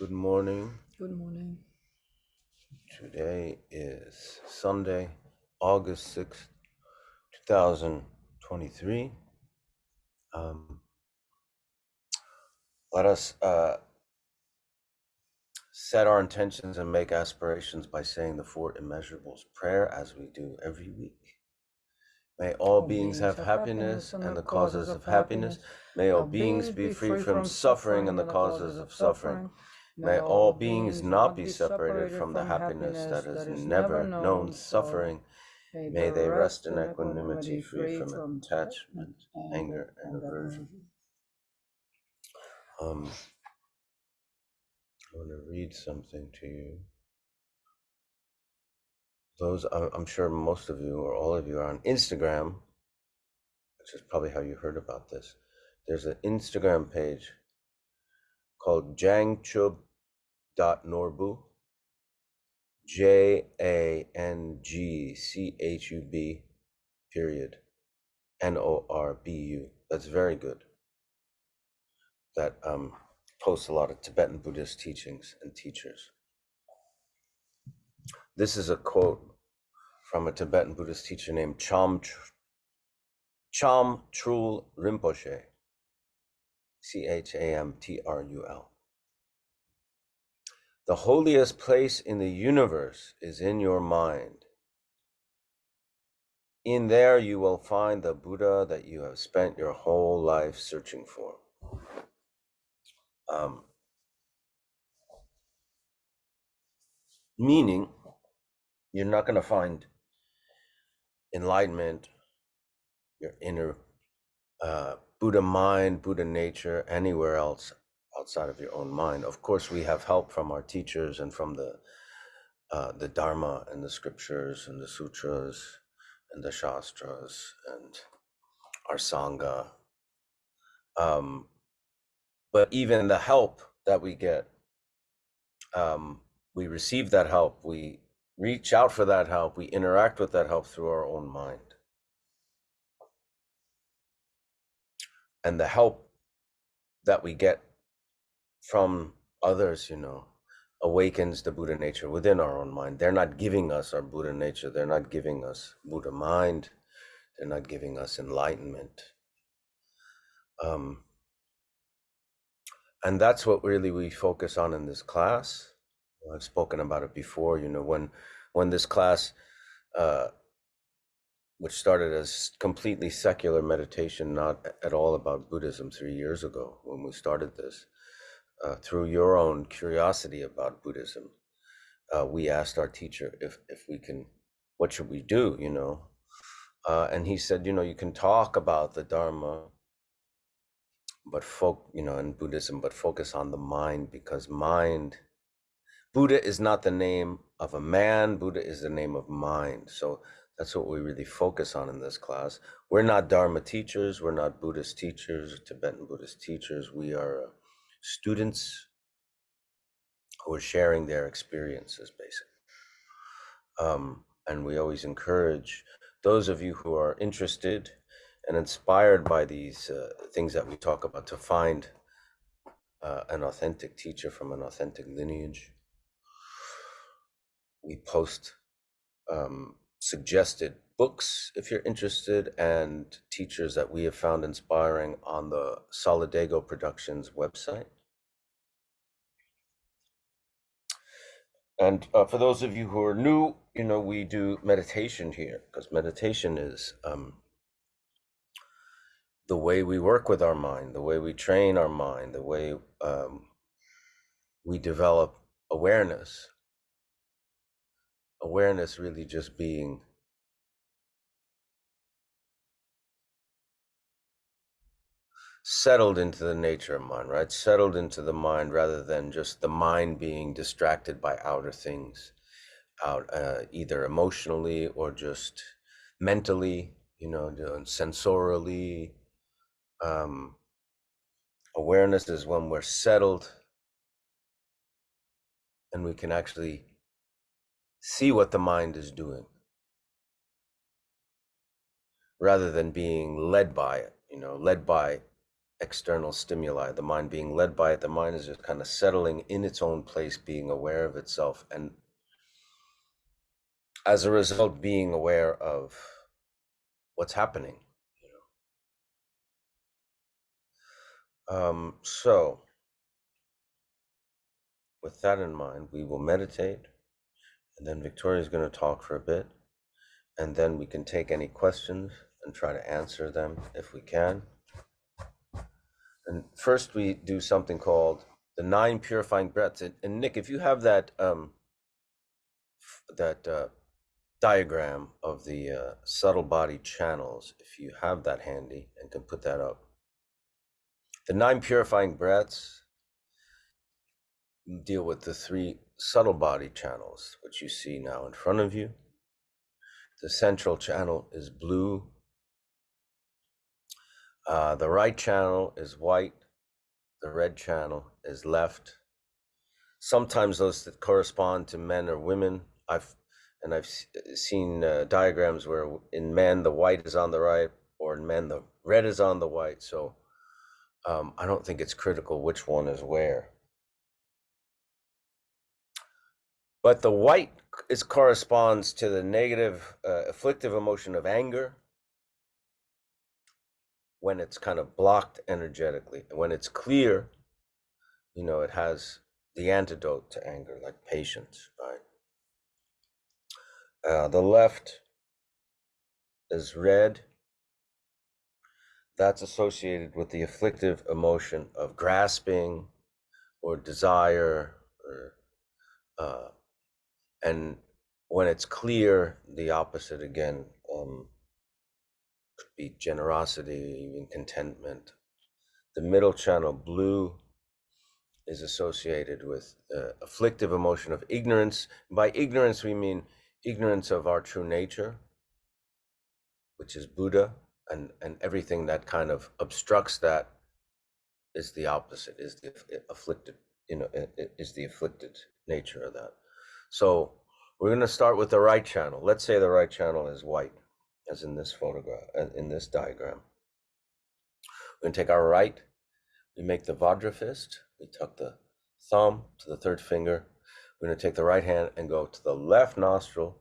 Good morning. Good morning. Today is Sunday, August 6th, 2023. Let us set our intentions and make aspirations by saying the four immeasurables prayer as we do every week. May all beings have happiness and the causes of happiness. May all beings be free from suffering and the causes of suffering. May all beings not be separated from the happiness that has never known suffering. May they rest in equanimity, free from attachment, anger, and aversion. I want to read something to you. I'm sure most of you or all of you are on Instagram, which is probably how you heard about this. There's an Instagram page called jangchub.norbu, JANGCHUB, period, NORBU. That's very good. That posts a lot of Tibetan Buddhist teachings and teachers. This is a quote from a Tibetan Buddhist teacher named Cham Trul Rinpoche, CHAMTRUL. The holiest place in the universe is in your mind. In there you will find the Buddha that you have spent your whole life searching for. Meaning, you're not going to find enlightenment, your inner Buddha mind, Buddha nature, anywhere else outside of your own mind. Of course, we have help from our teachers and from the Dharma and the scriptures and the sutras and the shastras and our sangha. But even the help that we get, we receive that help, we reach out for that help, we interact with that help through our own mind. And the help that we get from others, awakens the Buddha nature within our own mind. They're not giving us our Buddha nature. They're not giving us Buddha mind. They're not giving us enlightenment. And that's what really we focus on in this class. I've spoken about it before, when this class, which started as completely secular meditation, not at all about Buddhism 3 years ago when we started this, through your own curiosity about Buddhism, we asked our teacher if we can, what should we do, and he said, you can talk about the Dharma, but in Buddhism, but focus on the mind, because Buddha is not the name of a man, Buddha is the name of mind. So that's what we really focus on in this class. We're not Dharma teachers, we're not Buddhist teachers, Tibetan Buddhist teachers. We are students who are sharing their experiences, basically. And we always encourage those of you who are interested and inspired by these things that we talk about to find an authentic teacher from an authentic lineage. We post suggested books if you're interested, and teachers that we have found inspiring on the Solidago Productions website. And for those of you who are new, we do meditation here, because meditation is the way we work with our mind, the way we train our mind, the way we develop awareness. Awareness really just being settled into the nature of mind, right? Settled into the mind rather than just the mind being distracted by outer things, either emotionally or just mentally, sensorially. Awareness is when we're settled and we can actually see what the mind is doing rather than being led by it, led by external stimuli, the mind being led by it. The mind is just kind of settling in its own place, being aware of itself, and as a result, being aware of what's happening. So, with that in mind, we will meditate, and then Victoria is going to talk for a bit, and then we can take any questions and try to answer them if we can. And first, we do something called the 9 purifying breaths. And Nick, if you have that diagram of the subtle body channels, if you have that handy and can put that up. The 9 purifying breaths deal with the 3 subtle body channels, which you see now in front of you. The central channel is blue. The right channel is white. The red channel is left. Sometimes those that correspond to men or women. I've seen diagrams where in men the white is on the right, or in men the red is on the white. So I don't think it's critical which one is where. But the white corresponds to the negative, afflictive emotion of anger when it's kind of blocked energetically. When it's clear, it has the antidote to anger, like patience, right? The left is red. That's associated with the afflictive emotion of grasping or desire, and when it's clear, the opposite again could be generosity, even contentment. The middle channel, blue, is associated with the afflictive emotion of ignorance. By ignorance, we mean ignorance of our true nature, which is Buddha, and everything that kind of obstructs that is the opposite, is the afflicted, is the afflicted nature of that. So we're going to start with the right channel. Let's say the right channel is white, as in this photograph, in this diagram. We're going to take our right, we make the Vajra fist, we tuck the thumb to the third finger. We're going to take the right hand and go to the left nostril,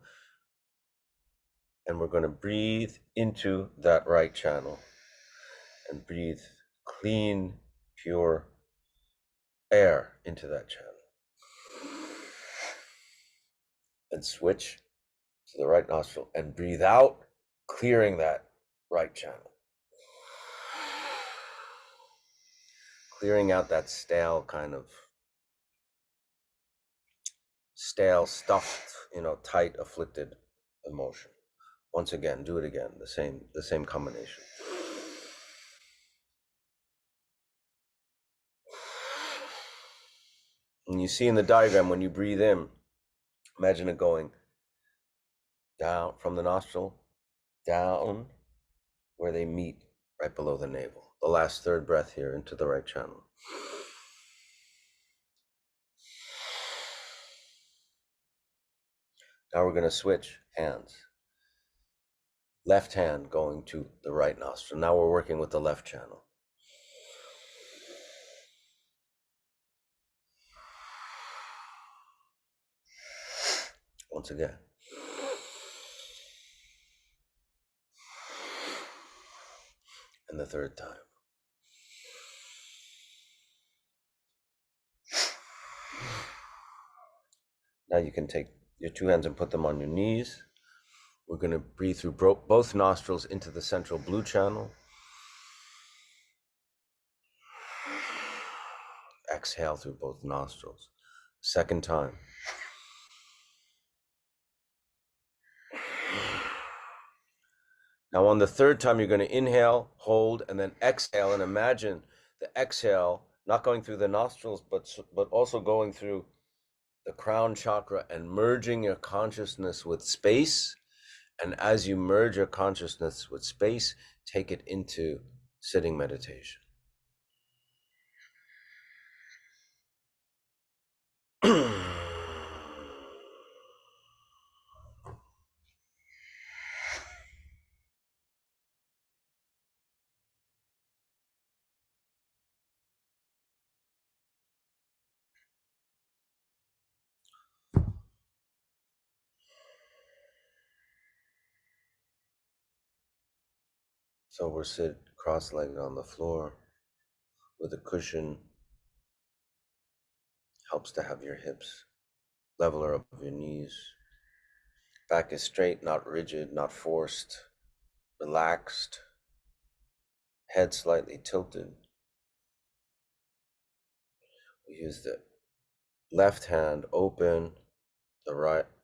and we're going to breathe into that right channel and breathe clean, pure air into that channel. And switch to the right nostril and breathe out, clearing that right channel. Clearing out that stale, stuffed, tight, afflicted emotion. Once again, do it again, the same combination. And you see in the diagram, when you breathe in, imagine it going down from the nostril, down where they meet, right below the navel. The last third breath here into the right channel. Now we're going to switch hands. Left hand going to the right nostril. Now we're working with the left channel. Once again. And the third time. Now you can take your 2 hands and put them on your knees. We're going to breathe through both nostrils into the central blue channel. Exhale through both nostrils. Second time. Now on the third time, you're going to inhale, hold, and then exhale. And imagine the exhale not going through the nostrils, but also going through the crown chakra and merging your consciousness with space. And as you merge your consciousness with space, take it into sitting meditation. So we're sit cross-legged on the floor with a cushion. Helps to have your hips level or above your knees. Back is straight, not rigid, not forced, relaxed. Head slightly tilted. We use the left hand open, the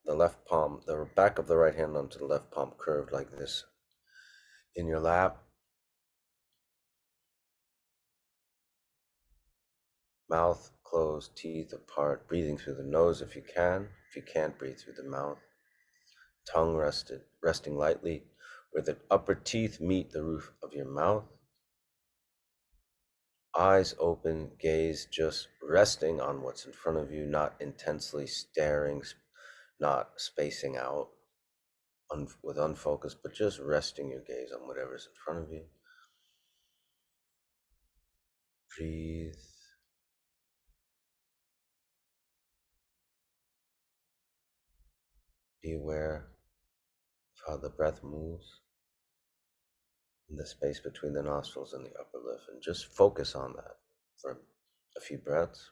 left palm, the back of the right hand onto the left palm curved like this in your lap. Mouth closed, teeth apart, breathing through the nose if you can. If you can't, breathe through the mouth. Tongue resting lightly where the upper teeth meet the roof of your mouth. Eyes open, gaze just resting on what's in front of you, not intensely staring, not spacing out with unfocus, but just resting your gaze on whatever's in front of you. Breathe. Be aware of how the breath moves in the space between the nostrils and the upper lip, and just focus on that for a few breaths.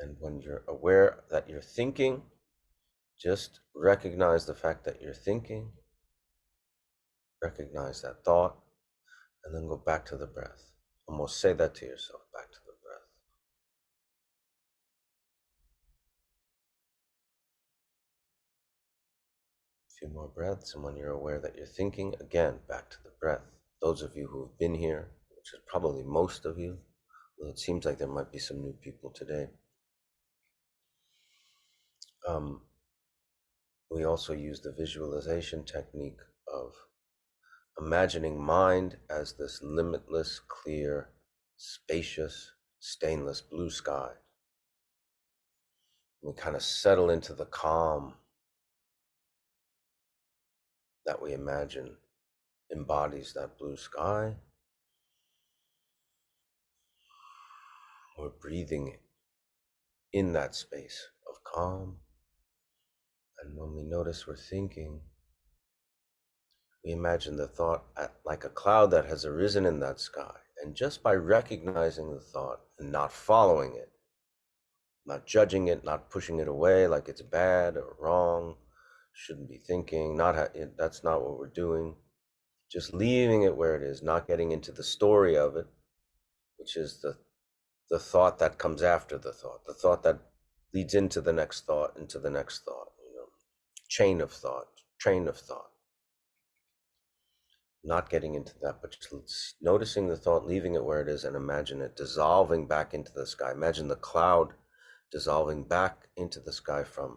And when you're aware that you're thinking, just recognize the fact that you're thinking, recognize that thought, and then go back to the breath. Almost say that to yourself, back to the breath. A few more breaths, and when you're aware that you're thinking, again, back to the breath. Those of you who have been here, which is probably most of you, well, it seems like there might be some new people today. We also use the visualization technique of imagining mind as this limitless, clear, spacious, stainless blue sky. We kind of settle into the calm that we imagine embodies that blue sky. We're breathing in that space of calm. And when we notice we're thinking, we imagine the thought like a cloud that has arisen in that sky. And just by recognizing the thought and not following it, not judging it, not pushing it away like it's bad or wrong, shouldn't be thinking, that's not what we're doing. Just leaving it where it is, not getting into the story of it, which is the thought that comes after the thought that leads into the next thought, chain of thought, train of thought. Not getting into that, but just noticing the thought, leaving it where it is, and imagine it dissolving back into the sky. Imagine the cloud dissolving back into the sky from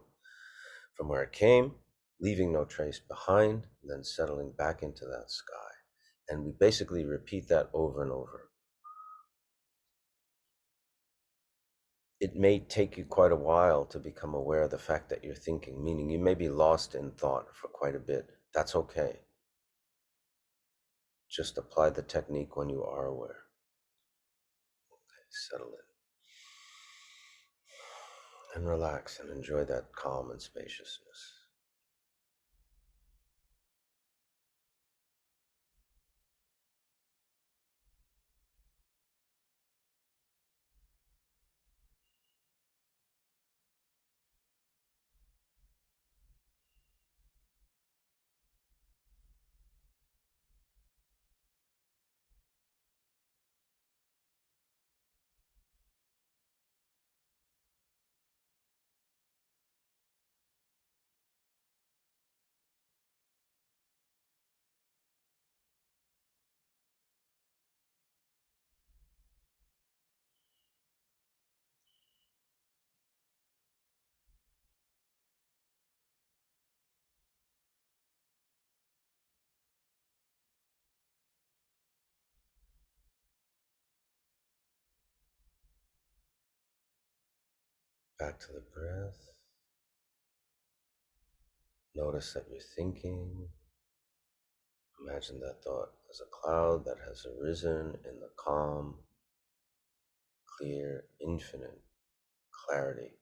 where it came, leaving no trace behind, and then settling back into that sky. And we basically repeat that over and over. It may take you quite a while to become aware of the fact that you're thinking, meaning you may be lost in thought for quite a bit. That's okay. Just apply the technique when you are aware. Okay, settle in. And relax and enjoy that calm and spaciousness. Back to the breath. Notice that you're thinking. Imagine that thought as a cloud that has arisen in the calm, clear, infinite clarity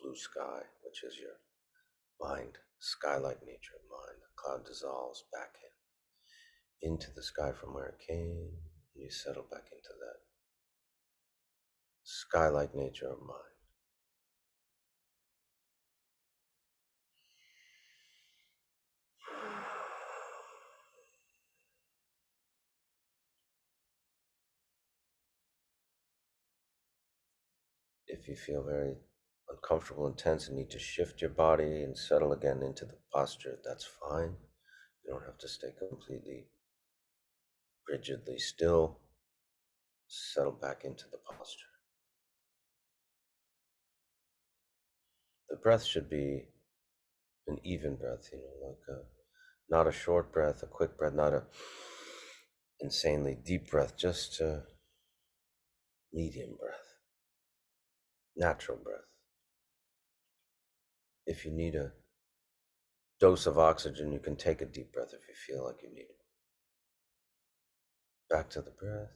blue sky, which is your mind, sky-like nature of mind. The cloud dissolves back into the sky from where it came, and you settle back into that sky-like nature of mind. If you feel very uncomfortable and tense and need to shift your body and settle again into the posture, that's fine. You don't have to stay completely rigidly still. Settle back into the posture. The breath should be an even breath, like not a short breath, a quick breath, not a insanely deep breath, just a medium breath, natural breath. If you need a dose of oxygen, you can take a deep breath if you feel like you need it. Back to the breath.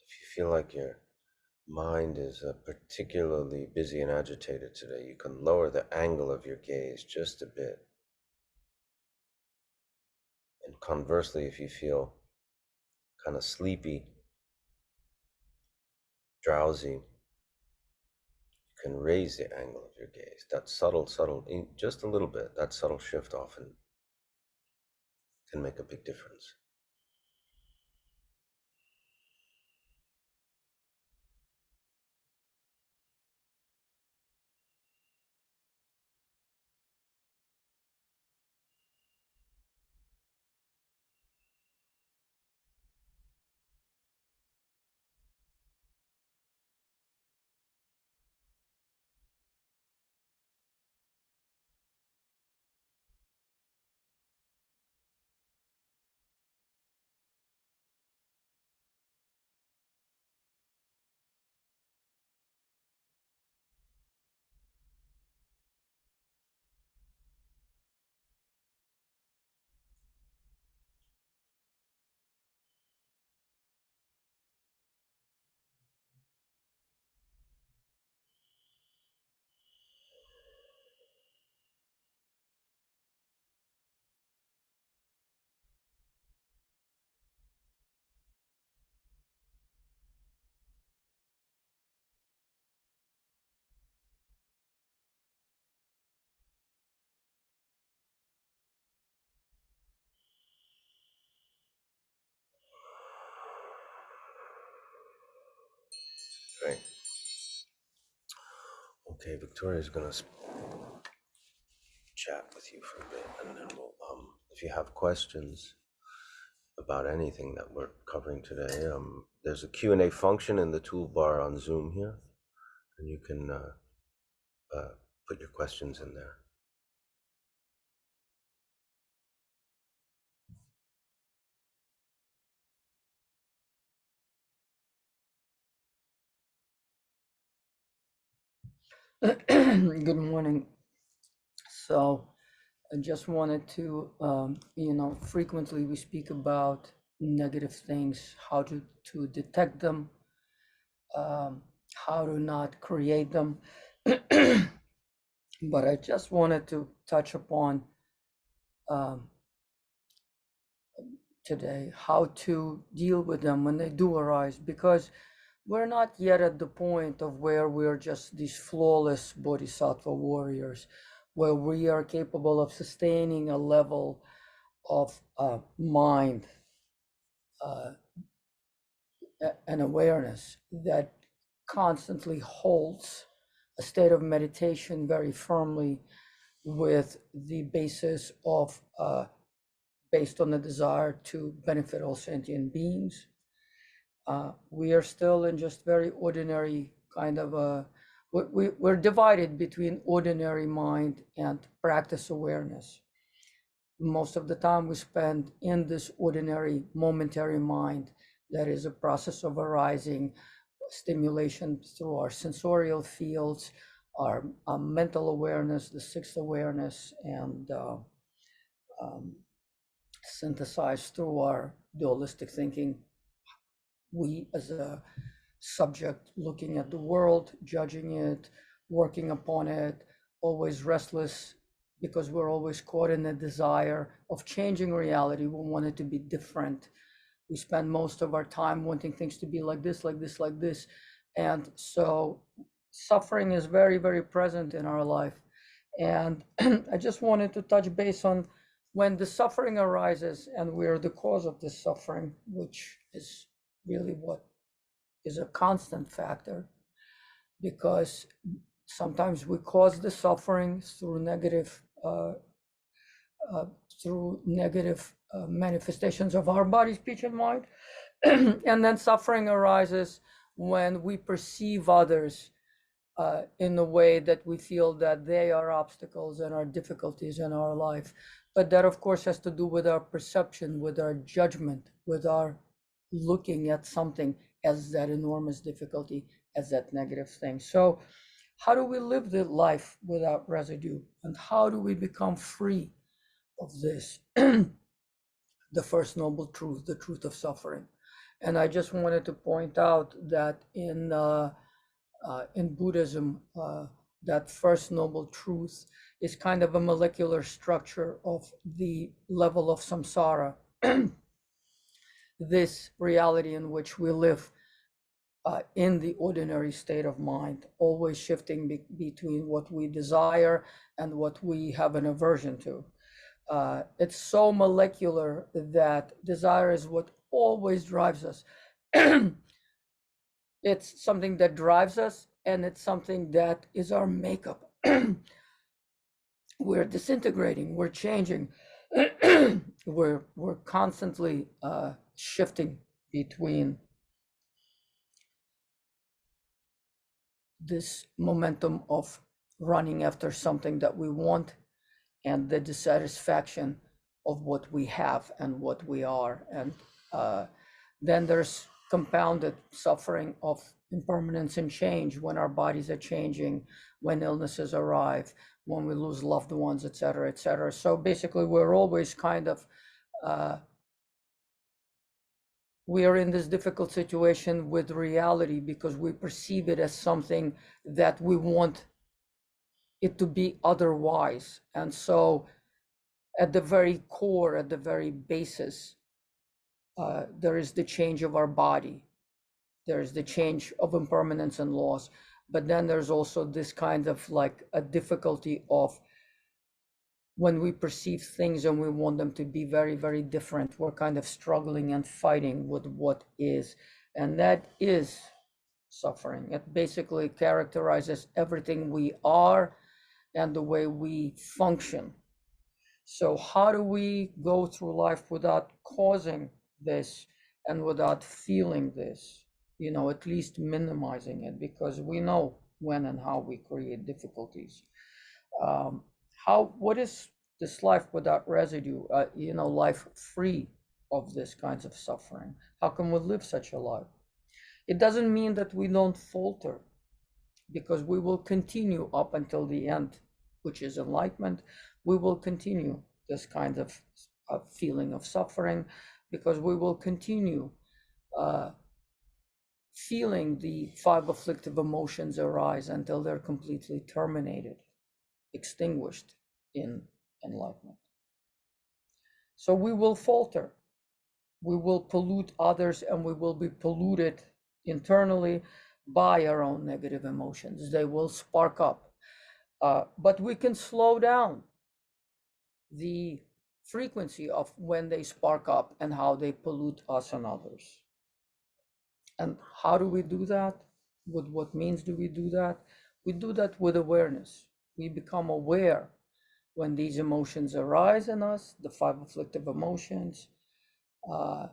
If you feel like your mind is particularly busy and agitated today, you can lower the angle of your gaze just a bit. And conversely, if you feel kind of sleepy, drowsy, you can raise the angle of your gaze. That subtle, just a little bit, that subtle shift often can make a big difference. Right. Okay, Victoria's gonna chat with you for a bit, and then we'll, if you have questions about anything that we're covering today, there's a Q&A function in the toolbar on Zoom here, and you can put your questions in there. Good morning. So I just wanted to, frequently we speak about negative things, how to detect them, how to not create them. But I just wanted to touch upon today how to deal with them when they do arise, because we're not yet at the point of where we're just these flawless bodhisattva warriors. where we are capable of sustaining a level of mind and awareness that constantly holds a state of meditation very firmly, with the basis of based on the desire to benefit all sentient beings. We are still in just very ordinary kind of a, we're divided between ordinary mind and practice awareness. Most of the time we spend in this ordinary momentary mind that is a process of arising stimulation through our sensorial fields, our mental awareness, the sixth awareness, and synthesized through our dualistic thinking. We as a subject looking at the world, judging it, working upon it, always restless because we're always caught in the desire of changing reality. We want it to be different. We spend most of our time wanting things to be like this, like this, like this. And so suffering is very, very present in our life. And I just wanted to touch base on when the suffering arises and we're the cause of this suffering, which is really what is a constant factor, because sometimes we cause the suffering through negative manifestations of our body, speech, and mind. And then suffering arises when we perceive others in a way that we feel that they are obstacles and are difficulties in our life. But that, of course, has to do with our perception, with our judgment, with our looking at something as that enormous difficulty, as that negative thing. So how do we live the life without residue? And how do we become free of this? The first noble truth, the truth of suffering. And I just wanted to point out that in Buddhism, that first noble truth is kind of a molecular structure of the level of samsara, this reality in which we live in the ordinary state of mind, always shifting between what we desire and what we have an aversion to. It's so molecular that desire is what always drives us. It's something that drives us, and it's something that is our makeup. We're disintegrating, we're changing, we're constantly shifting between this momentum of running after something that we want and the dissatisfaction of what we have and what we are. And then there's compounded suffering of impermanence and change when our bodies are changing, when illnesses arrive, when we lose loved ones, et cetera, et cetera. So basically, we're always kind of, we are in this difficult situation with reality because we perceive it as something that we want it to be otherwise. And so at the very core, at the very basis, there is the change of our body. There is the change of impermanence and loss. But then there's also this kind of like a difficulty of when we perceive things and we want them to be very, very different, we're kind of struggling and fighting with what is. And that is suffering. It basically characterizes everything we are and the way we function. So how do we go through life without causing this and without feeling this, you know, at least minimizing it, because we know when and how we create difficulties. What is this life without residue, you know, life free of this kinds of suffering? How can we live such a life? It doesn't mean that we don't falter, because we will continue up until the end, which is enlightenment. We will continue this kind of feeling of suffering, because we will continue feeling the five afflictive emotions arise until they're completely terminated, extinguished in enlightenment. So we will falter, we will pollute others, and we will be polluted internally by our own negative emotions. They will spark up. But we can slow down the frequency of when they spark up and how they pollute us and others. And how do we do that? With what means do we do that? We do that with awareness. We become aware when these emotions arise in us, the five afflictive emotions, uh,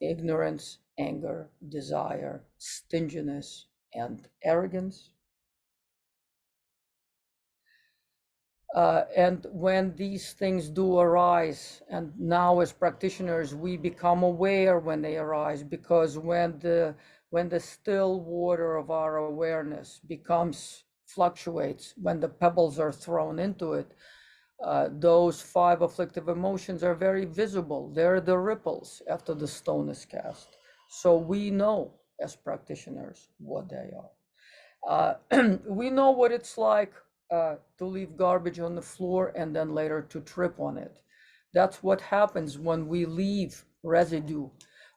ignorance, anger, desire, stinginess, and arrogance. And when these things do arise, and now as practitioners, we become aware when they arise, because when the still water of our awareness becomes fluctuates, when the pebbles are thrown into it, those five afflictive emotions are very visible. They're the ripples after the stone is cast. So we know as practitioners what they are. We know what it's like to leave garbage on the floor and then later to trip on it. That's what happens when we leave residue,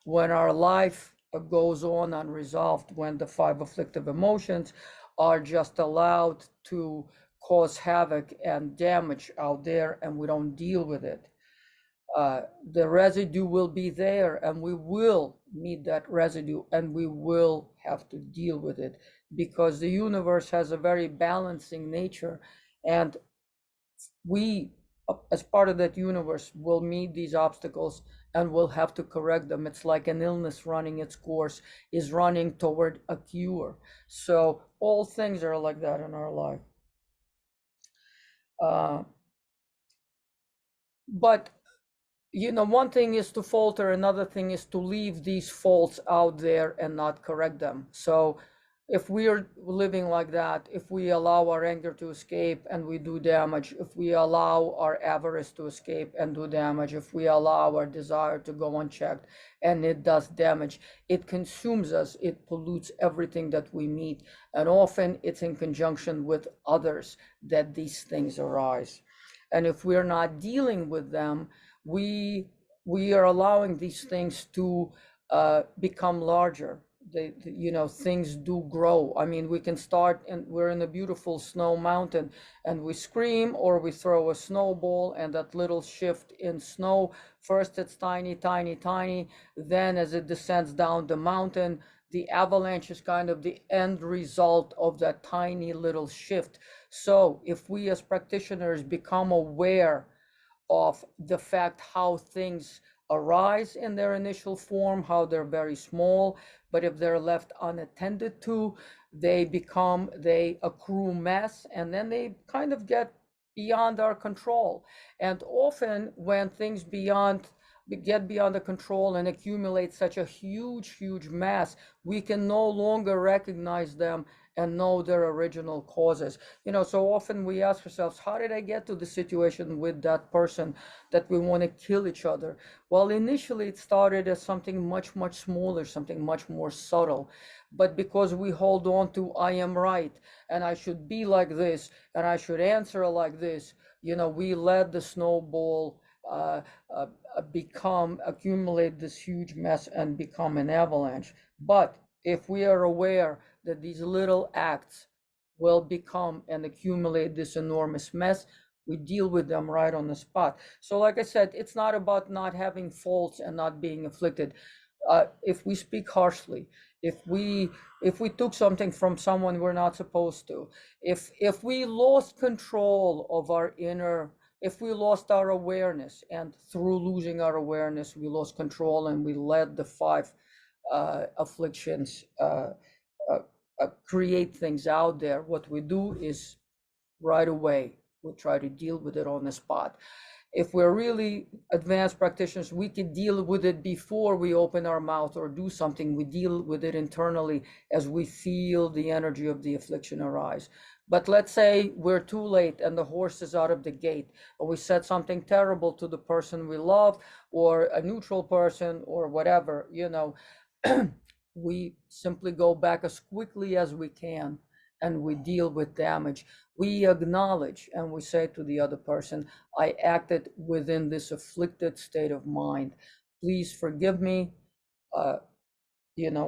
when our life goes on unresolved, when the five afflictive emotions are just allowed to cause havoc and damage out there and we don't deal with it. The residue will be there and we will meet that residue and we will have to deal with it, because the universe has a very balancing nature, and we, as part of that universe, will meet these obstacles and will have to correct them. It's like an illness running its course, is running toward a cure. So all things are like that in our life. But one thing is to falter, another thing is to leave these faults out there and not correct them. So if we are living like that, if we allow our anger to escape and we do damage, if we allow our avarice to escape and do damage, if we allow our desire to go unchecked and it does damage, it consumes us, it pollutes everything that we meet. And often it's in conjunction with others that these things arise. And if we're not dealing with them, we are allowing these things to become larger. Things do grow. I mean, we can start, and we're in a beautiful snow mountain, and we scream or we throw a snowball, and that little shift in snow, first it's tiny, tiny, tiny. Then as it descends down the mountain, the avalanche is kind of the end result of that tiny little shift. So if we as practitioners become aware of the fact how things arise in their initial form, how they're very small, but if they're left unattended to, they accrue mass, and then they kind of get beyond our control. And often when things get beyond the control and accumulate such a huge mass, we can no longer recognize them and know their original causes. So often we ask ourselves, how did I get to the situation with that person that we want to kill each other? Well, initially it started as something much smaller, something much more subtle. But because we hold on to, I am right, and I should be like this, and I should answer like this, we let the snowball accumulate this huge mess and become an avalanche. But if we are aware that these little acts will become and accumulate this enormous mess, we deal with them right on the spot. So like I said, it's not about not having faults and not being afflicted. If we speak harshly, if we took something from someone we're not supposed to, if we lost control of our inner, if we lost our awareness, and through losing our awareness we lost control and we let the five afflictions create things out there, what we do is right away we try to deal with it on the spot. If we're really advanced practitioners, we can deal with it before we open our mouth or do something. We deal with it internally as we feel the energy of the affliction arise. But let's say we're too late and the horse is out of the gate, or we said something terrible to the person we love, or a neutral person, or whatever, we simply go back as quickly as we can and we deal with damage. We acknowledge and we say to the other person, I acted within this afflicted state of mind. Please forgive me.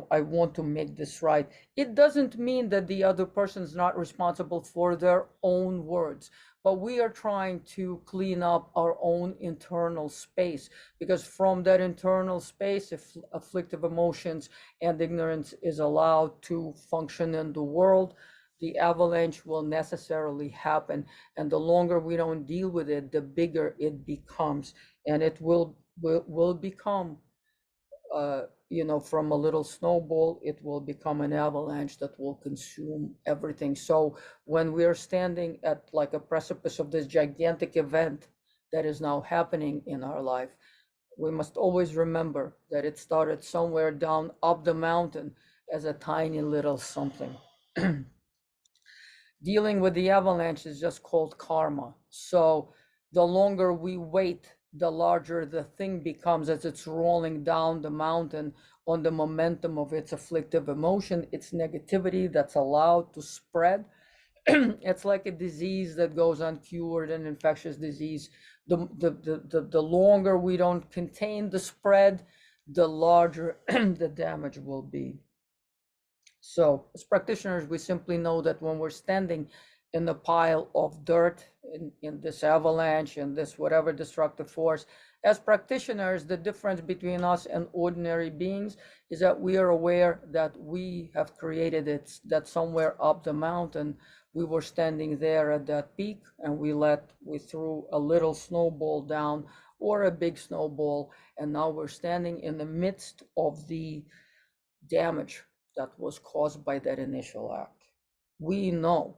I want to make this right. It doesn't mean that the other person's not responsible for their own words, but we are trying to clean up our own internal space, because from that internal space, if afflictive emotions and ignorance is allowed to function in the world, the avalanche will necessarily happen. And the longer we don't deal with it, the bigger it becomes, and it will become, from a little snowball, it will become an avalanche that will consume everything. So when we are standing at like a precipice of this gigantic event that is now happening in our life, we must always remember that it started somewhere down up the mountain as a tiny little something. Dealing with the avalanche is just called karma. So the longer we wait, the larger the thing becomes as it's rolling down the mountain on the momentum of its afflictive emotion, its negativity that's allowed to spread. It's like a disease that goes uncured, an infectious disease. The longer we don't contain the spread, the larger the damage will be. So as practitioners, we simply know that when we're standing in the pile of dirt, in this avalanche, in this whatever destructive force, as practitioners, the difference between us and ordinary beings is that we are aware that we have created it, that somewhere up the mountain, we were standing there at that peak, and we threw a little snowball down, or a big snowball, and now we're standing in the midst of the damage that was caused by that initial act. We know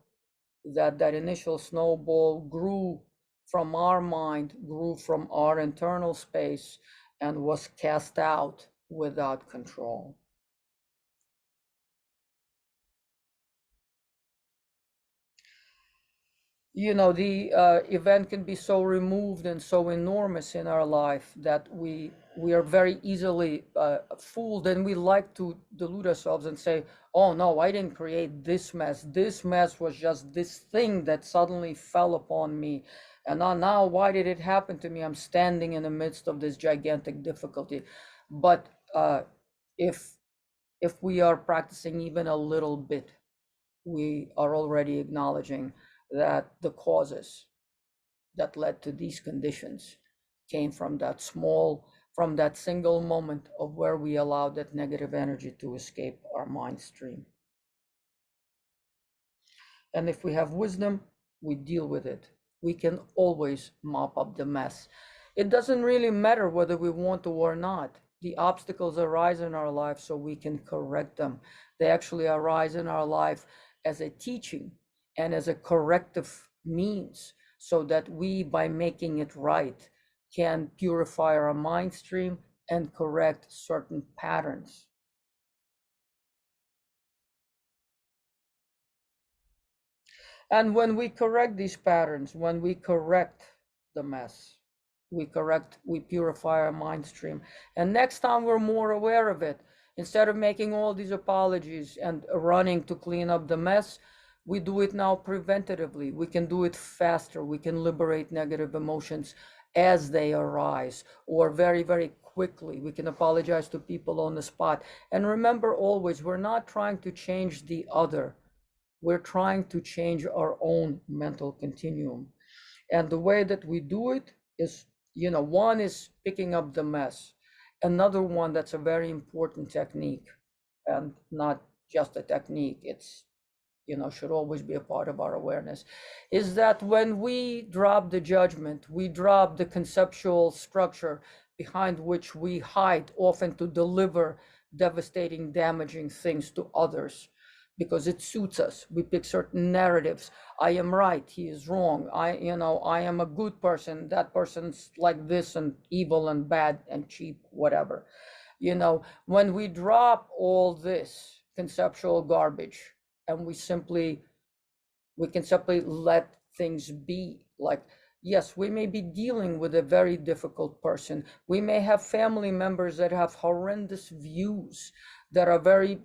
that that initial snowball grew from our mind, grew from our internal space, and was cast out without control. The event can be so removed and so enormous in our life that we are very easily fooled, and we like to delude ourselves and say, oh no, I didn't create this mess was just this thing that suddenly fell upon me, and now why did it happen to me? I'm standing in the midst of this gigantic difficulty. But if we are practicing even a little bit, we are already acknowledging that the causes that led to these conditions came from that single moment of where we allowed that negative energy to escape our mind stream. And if we have wisdom, we deal with it. We can always mop up the mess. It doesn't really matter whether we want to or not. The obstacles arise in our life so we can correct them. They actually arise in our life as a teaching and as a corrective means, so that we, by making it right, can purify our mind stream and correct certain patterns. And when we correct these patterns, when we correct the mess, we purify our mind stream. And next time we're more aware of it. Instead of making all these apologies and running to clean up the mess, we do it now preventatively. We can do it faster. We can liberate negative emotions as they arise, or very, very quickly. We can apologize to people on the spot. And remember always, we're not trying to change the other. We're trying to change our own mental continuum. And the way that we do it is, one is picking up the mess. Another one that's a very important technique, and not just a technique, it's, should always be a part of our awareness, is that when we drop the judgment, we drop the conceptual structure behind which we hide, often to deliver devastating, damaging things to others, because it suits us. We pick certain narratives. I am right, he is wrong. I am a good person, that person's like this and evil and bad and cheap, whatever. When we drop all this conceptual garbage, and we can simply let things be. Like, yes, we may be dealing with a very difficult person. We may have family members that have horrendous views, that are very,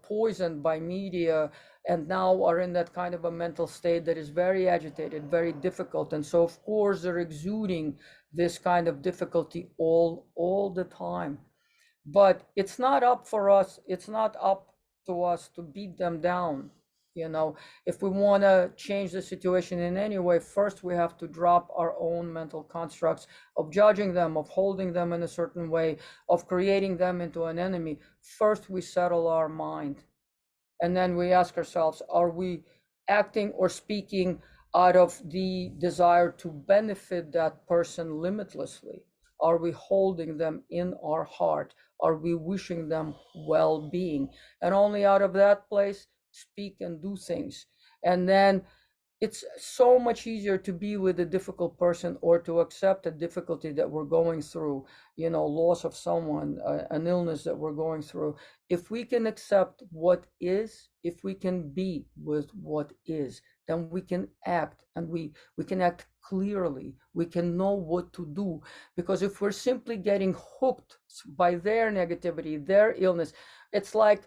poisoned by media, and now are in that kind of a mental state that is very agitated, very difficult. And so, of course, they're exuding this kind of difficulty all the time. But it's not up for us, it's not up to us to beat them down. If we want to change the situation in any way, first we have to drop our own mental constructs of judging them, of holding them in a certain way, of creating them into an enemy. First we settle our mind, and then we ask ourselves, are we acting or speaking out of the desire to benefit that person limitlessly? Are we holding them in our heart? Are we wishing them well-being? And only out of that place speak and do things. And then it's so much easier to be with a difficult person, or to accept a difficulty that we're going through, loss of someone, an illness that we're going through. If we can accept what is, if we can be with what is, then we can act, and we can act clearly. We can know what to do. Because if we're simply getting hooked by their negativity, their illness, it's like,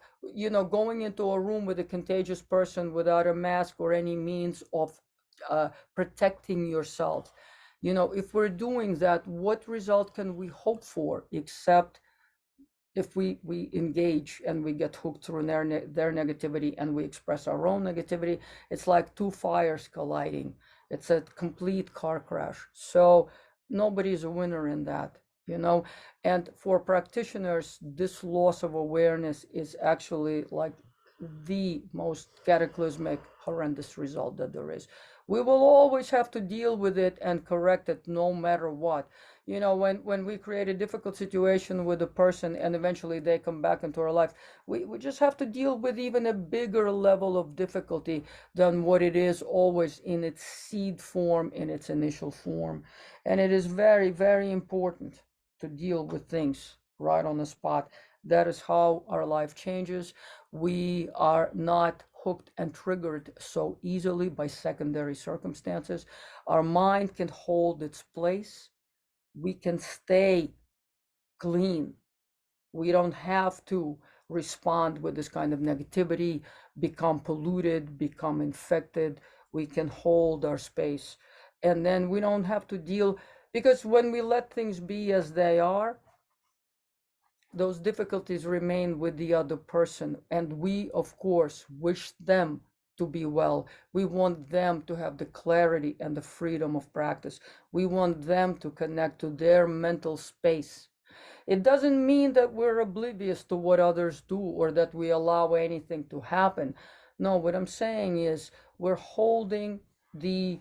going into a room with a contagious person without a mask or any means of protecting yourself. If we're doing that, what result can we hope for, except if we engage and we get hooked through their negativity, and we express our own negativity? It's like two fires colliding. It's a complete car crash. So nobody's a winner in that. And for practitioners, this loss of awareness is actually like the most cataclysmic, horrendous result that there is. We will always have to deal with it and correct it, no matter what. When we create a difficult situation with a person and eventually they come back into our life, we just have to deal with even a bigger level of difficulty than what it is always in its seed form, in its initial form. And it is very, very important to deal with things right on the spot. That is how our life changes. We are not hooked and triggered so easily by secondary circumstances. Our mind can hold its place. We can stay clean. We don't have to respond with this kind of negativity, become polluted, become infected. We can hold our space. And then we don't have to deal, because when we let things be as they are, those difficulties remain with the other person. And we, of course, wish them to be well. We want them to have the clarity and the freedom of practice. We want them to connect to their mental space. It doesn't mean that we're oblivious to what others do, or that we allow anything to happen. No, what I'm saying is we are holding the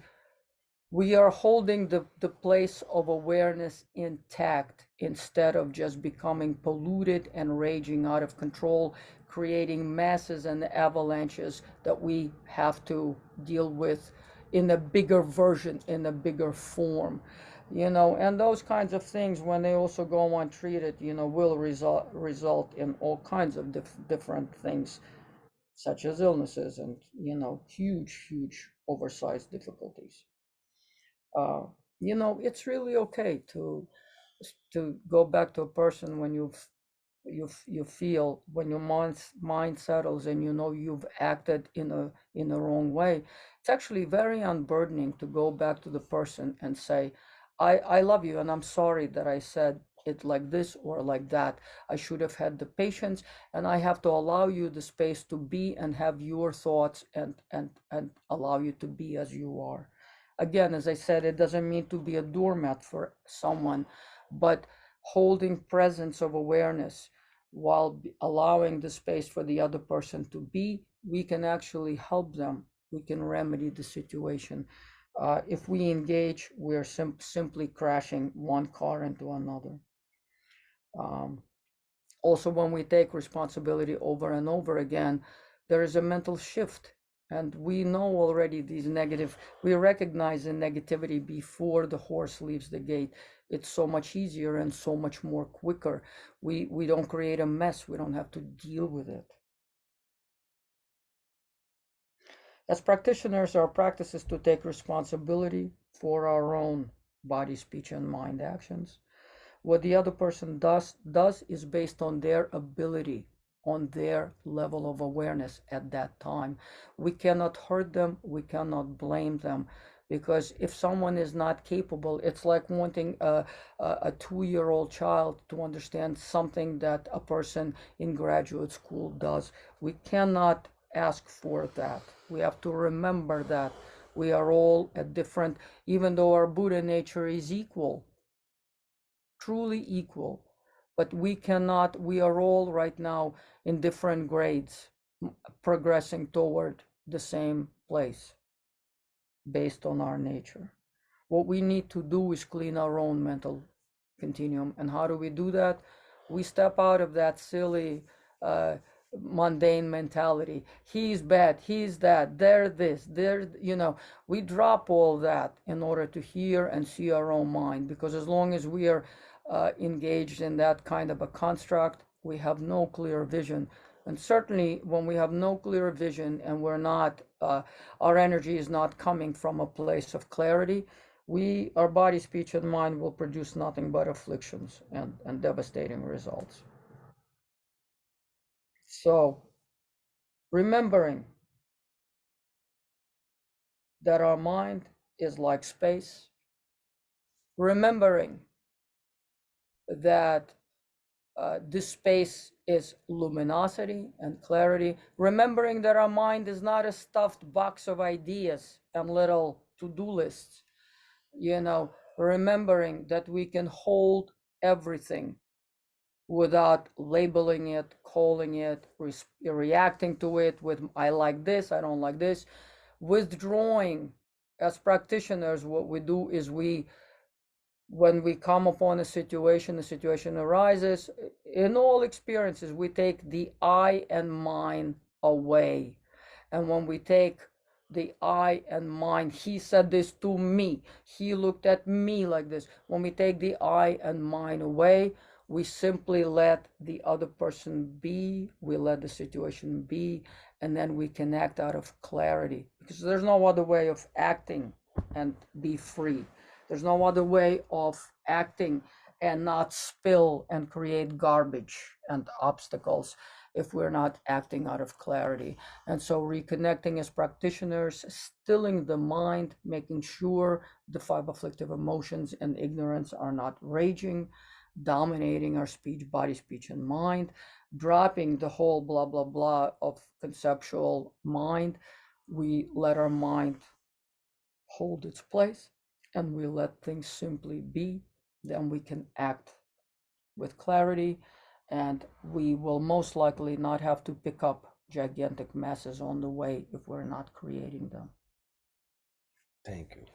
place of awareness intact, instead of just becoming polluted and raging out of control, creating masses and avalanches that we have to deal with in a bigger version, in a bigger form. And those kinds of things, when they also go untreated, will result in all kinds of different things, such as illnesses and, huge oversized difficulties. uh, it's really okay to go back to a person when you feel, when your mind settles, and you've acted in a wrong way. It's actually very unburdening to go back to the person and say, I love you, and I'm sorry that I said it like this or like that. I should have had the patience, and I have to allow you the space to be and have your thoughts, and allow you to be as you are. Again, as I said, it doesn't mean to be a doormat for someone, but holding presence of awareness while allowing the space for the other person to be, we can actually help them. We can remedy the situation. If we engage, we're simply crashing one car into another. Um, Also, when we take responsibility over and over again, there is a mental shift. And we know already we recognize the negativity before the horse leaves the gate. It's so much easier and so much more quicker. We don't create a mess. We don't have to deal with it. As practitioners, our practice is to take responsibility for our own body, speech, and mind actions. What the other person does is based on their ability, on their level of awareness at that time. We cannot hurt them, we cannot blame them. Because if someone is not capable, it's like wanting a 2-year-old child to understand something that a person in graduate school does. We cannot ask for that. We have to remember that we are all at different, even though our Buddha nature is equal, truly equal, but we cannot, we are all right now in different grades progressing toward the same place based on our nature. What we need to do is clean our own mental continuum. And how do we do that? We step out of that silly, mundane mentality. He's bad, he's that, they're this, they're, we drop all that in order to hear and see our own mind. Because as long as we are engaged in that kind of a construct, we have no clear vision. And certainly when we have no clear vision and we're not, our energy is not coming from a place of clarity, our body, speech, and mind will produce nothing but afflictions and devastating results. So, remembering that our mind is like space, remembering that this space is luminosity and clarity, remembering that our mind is not a stuffed box of ideas and little to-do lists, remembering that we can hold everything without labeling it, calling it, reacting to it with I like this, I don't like this, withdrawing. As practitioners, what we do is when we come upon the situation arises, in all experiences, we take the I and mine away. And when we take the I and mine, he said this to me, he looked at me like this. When we take the I and mine away, we simply let the other person be, we let the situation be, and then we can act out of clarity. Because there's no other way of acting and be free. There's no other way of acting and not spill and create garbage and obstacles if we're not acting out of clarity. And so reconnecting as practitioners, stilling the mind, making sure the 5 afflictive emotions and ignorance are not raging, dominating our speech, body, speech, and mind, dropping the whole blah, blah, blah of conceptual mind. We let our mind hold its place and we let things simply be. Then we can act with clarity, and we will most likely not have to pick up gigantic masses on the way if we're not creating them. Thank you.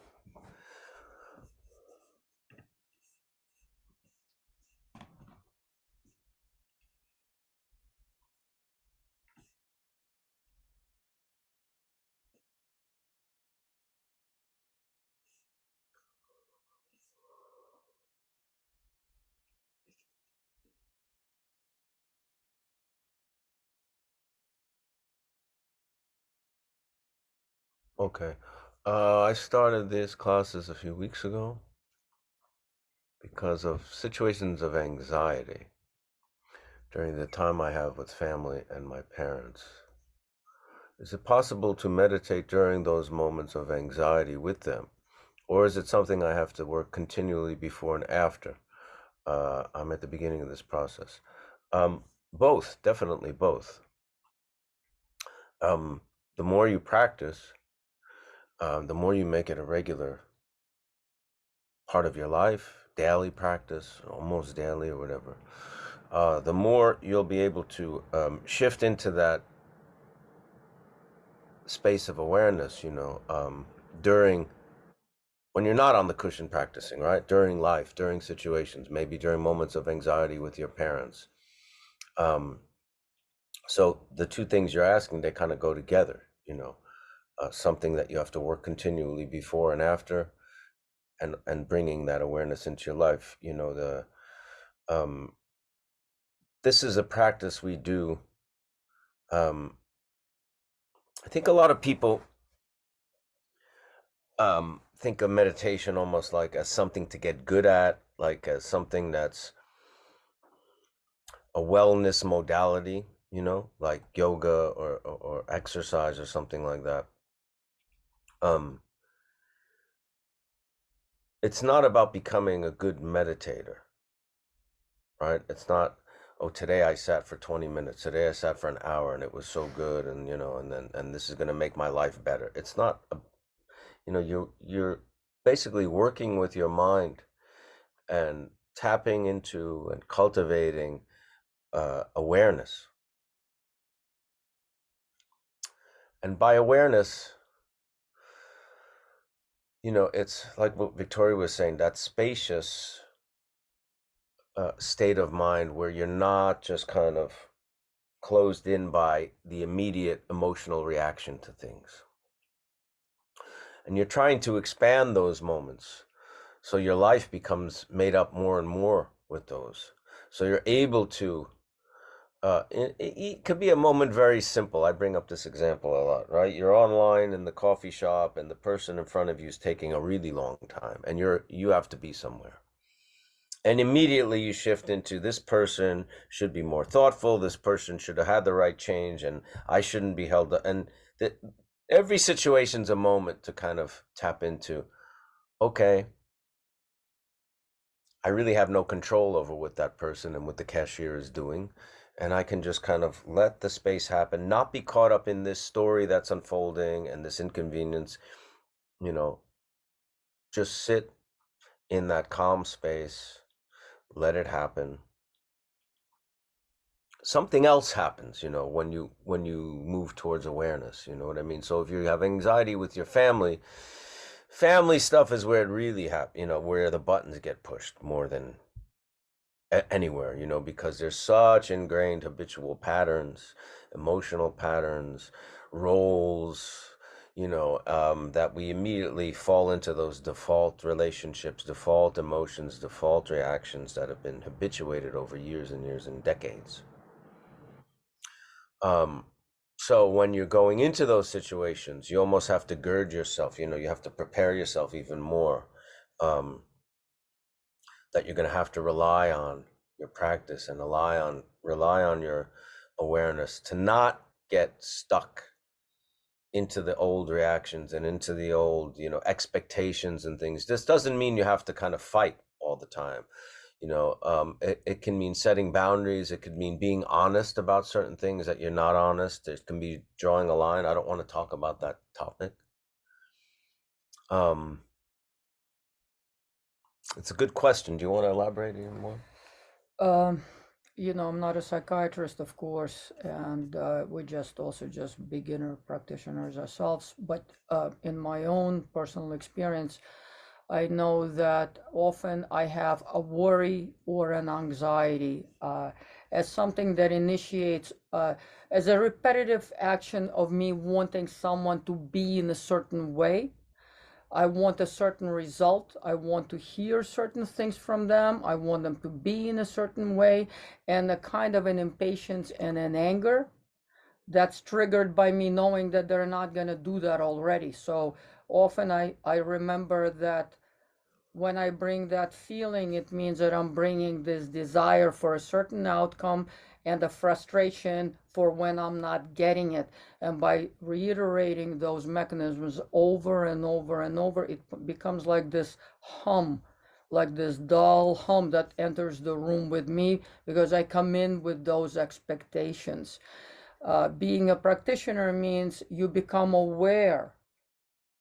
Okay. I started these classes a few weeks ago because of situations of anxiety during the time I have with family and my parents. Is it possible to meditate during those moments of anxiety with them? Or is it something I have to work continually before and after I'm at the beginning of this process? Both, definitely both. The more you practice, the more you make it a regular part of your life, daily practice, almost daily or whatever, the more you'll be able to shift into that space of awareness, during when you're not on the cushion practicing, right? During life, during situations, maybe during moments of anxiety with your parents. So the two things you're asking, they kind of go together, something that you have to work continually before and after, and bringing that awareness into your life. This is a practice we do. I think a lot of people think of meditation almost like as something to get good at, like as something that's a wellness modality, like yoga or exercise or something like that. it's not about becoming a good meditator, right? It's not, oh, today I sat for 20 minutes, today I sat for an hour and it was so good, and and this is going to make my life better. It's not you're basically working with your mind and tapping into and cultivating awareness. And by awareness, it's like what Victoria was saying, that spacious state of mind where you're not just kind of closed in by the immediate emotional reaction to things. And you're trying to expand those moments so your life becomes made up more and more with those. So you're able to, it could be a moment very simple. I bring up this example a lot, right? You're online in the coffee shop and the person in front of you is taking a really long time and you have to be somewhere. And immediately you shift into, this person should be more thoughtful, this person should have had the right change, and I shouldn't be held up. And every situation's a moment to kind of tap into, okay, I really have no control over what that person and what the cashier is doing. And I can just kind of let the space happen, not be caught up in this story that's unfolding and this inconvenience, just sit in that calm space, let it happen. Something else happens, when you move towards awareness, you know what I mean? So if you have anxiety with your family stuff is where it really happens, where the buttons get pushed more than anywhere, because there's such ingrained habitual patterns, emotional patterns, roles, that we immediately fall into those default relationships, default emotions, default reactions that have been habituated over years and years and decades. So when you're going into those situations, you almost have to gird yourself, you have to prepare yourself even more, that you're going to have to rely on your practice and rely on your awareness to not get stuck into the old reactions and into the old, expectations and things. This doesn't mean you have to kind of fight all the time. It can mean setting boundaries. It could mean being honest about certain things that you're not honest. It can be drawing a line. I don't want to talk about that topic. It's a good question. Do you want to elaborate even more? Um, I'm not a psychiatrist, of course, and we just beginner practitioners ourselves. But in my own personal experience, I know that often I have a worry or an anxiety as something that initiates as a repetitive action of me wanting someone to be in a certain way. I want a certain result. I want to hear certain things from them. I want them to be in a certain way, and a kind of an impatience and an anger that's triggered by me knowing that they're not going to do that already. So often I remember that when I bring that feeling, it means that I'm bringing this desire for a certain outcome and a frustration for when I'm not getting it. And by reiterating those mechanisms over and over and over, it becomes like this hum, like this dull hum that enters the room with me because I come in with those expectations. Being a practitioner means you become aware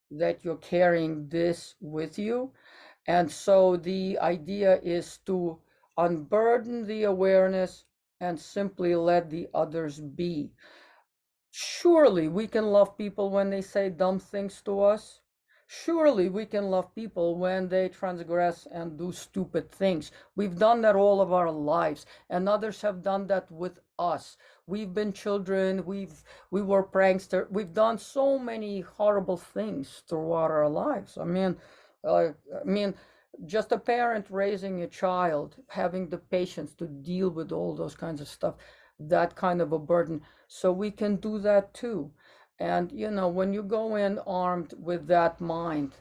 that you're carrying this with you. And so the idea is to unburden the awareness and simply let the others be. Surely we can love people when they say dumb things to us. Surely we can love people when they transgress and do stupid things. We've done that all of our lives, and others have done that with us. We've been children, we were prankster. We've done so many horrible things throughout our lives. I mean, just a parent raising a child, having the patience to deal with all those kinds of stuff, that kind of a burden. So we can do that too. And when you go in armed with that mind,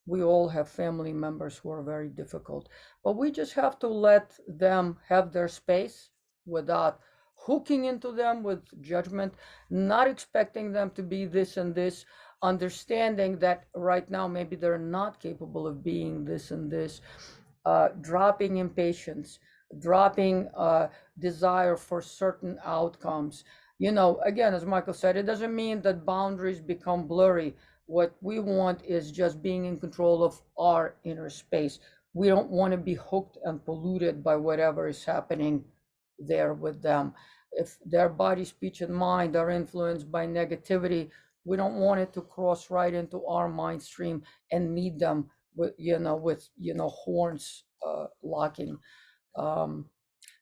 we all have family members who are very difficult, but we just have to let them have their space without hooking into them with judgment, not expecting them to be this and this. understanding that right now maybe they're not capable of being this and this, dropping impatience, dropping desire for certain outcomes. Again, as Michael said, it doesn't mean that boundaries become blurry. What we want is just being in control of our inner space. We don't want to be hooked and polluted by whatever is happening there with them. If their body, speech, and mind are influenced by negativity, we don't want it to cross right into our mind stream and meet them with horns locking. Um,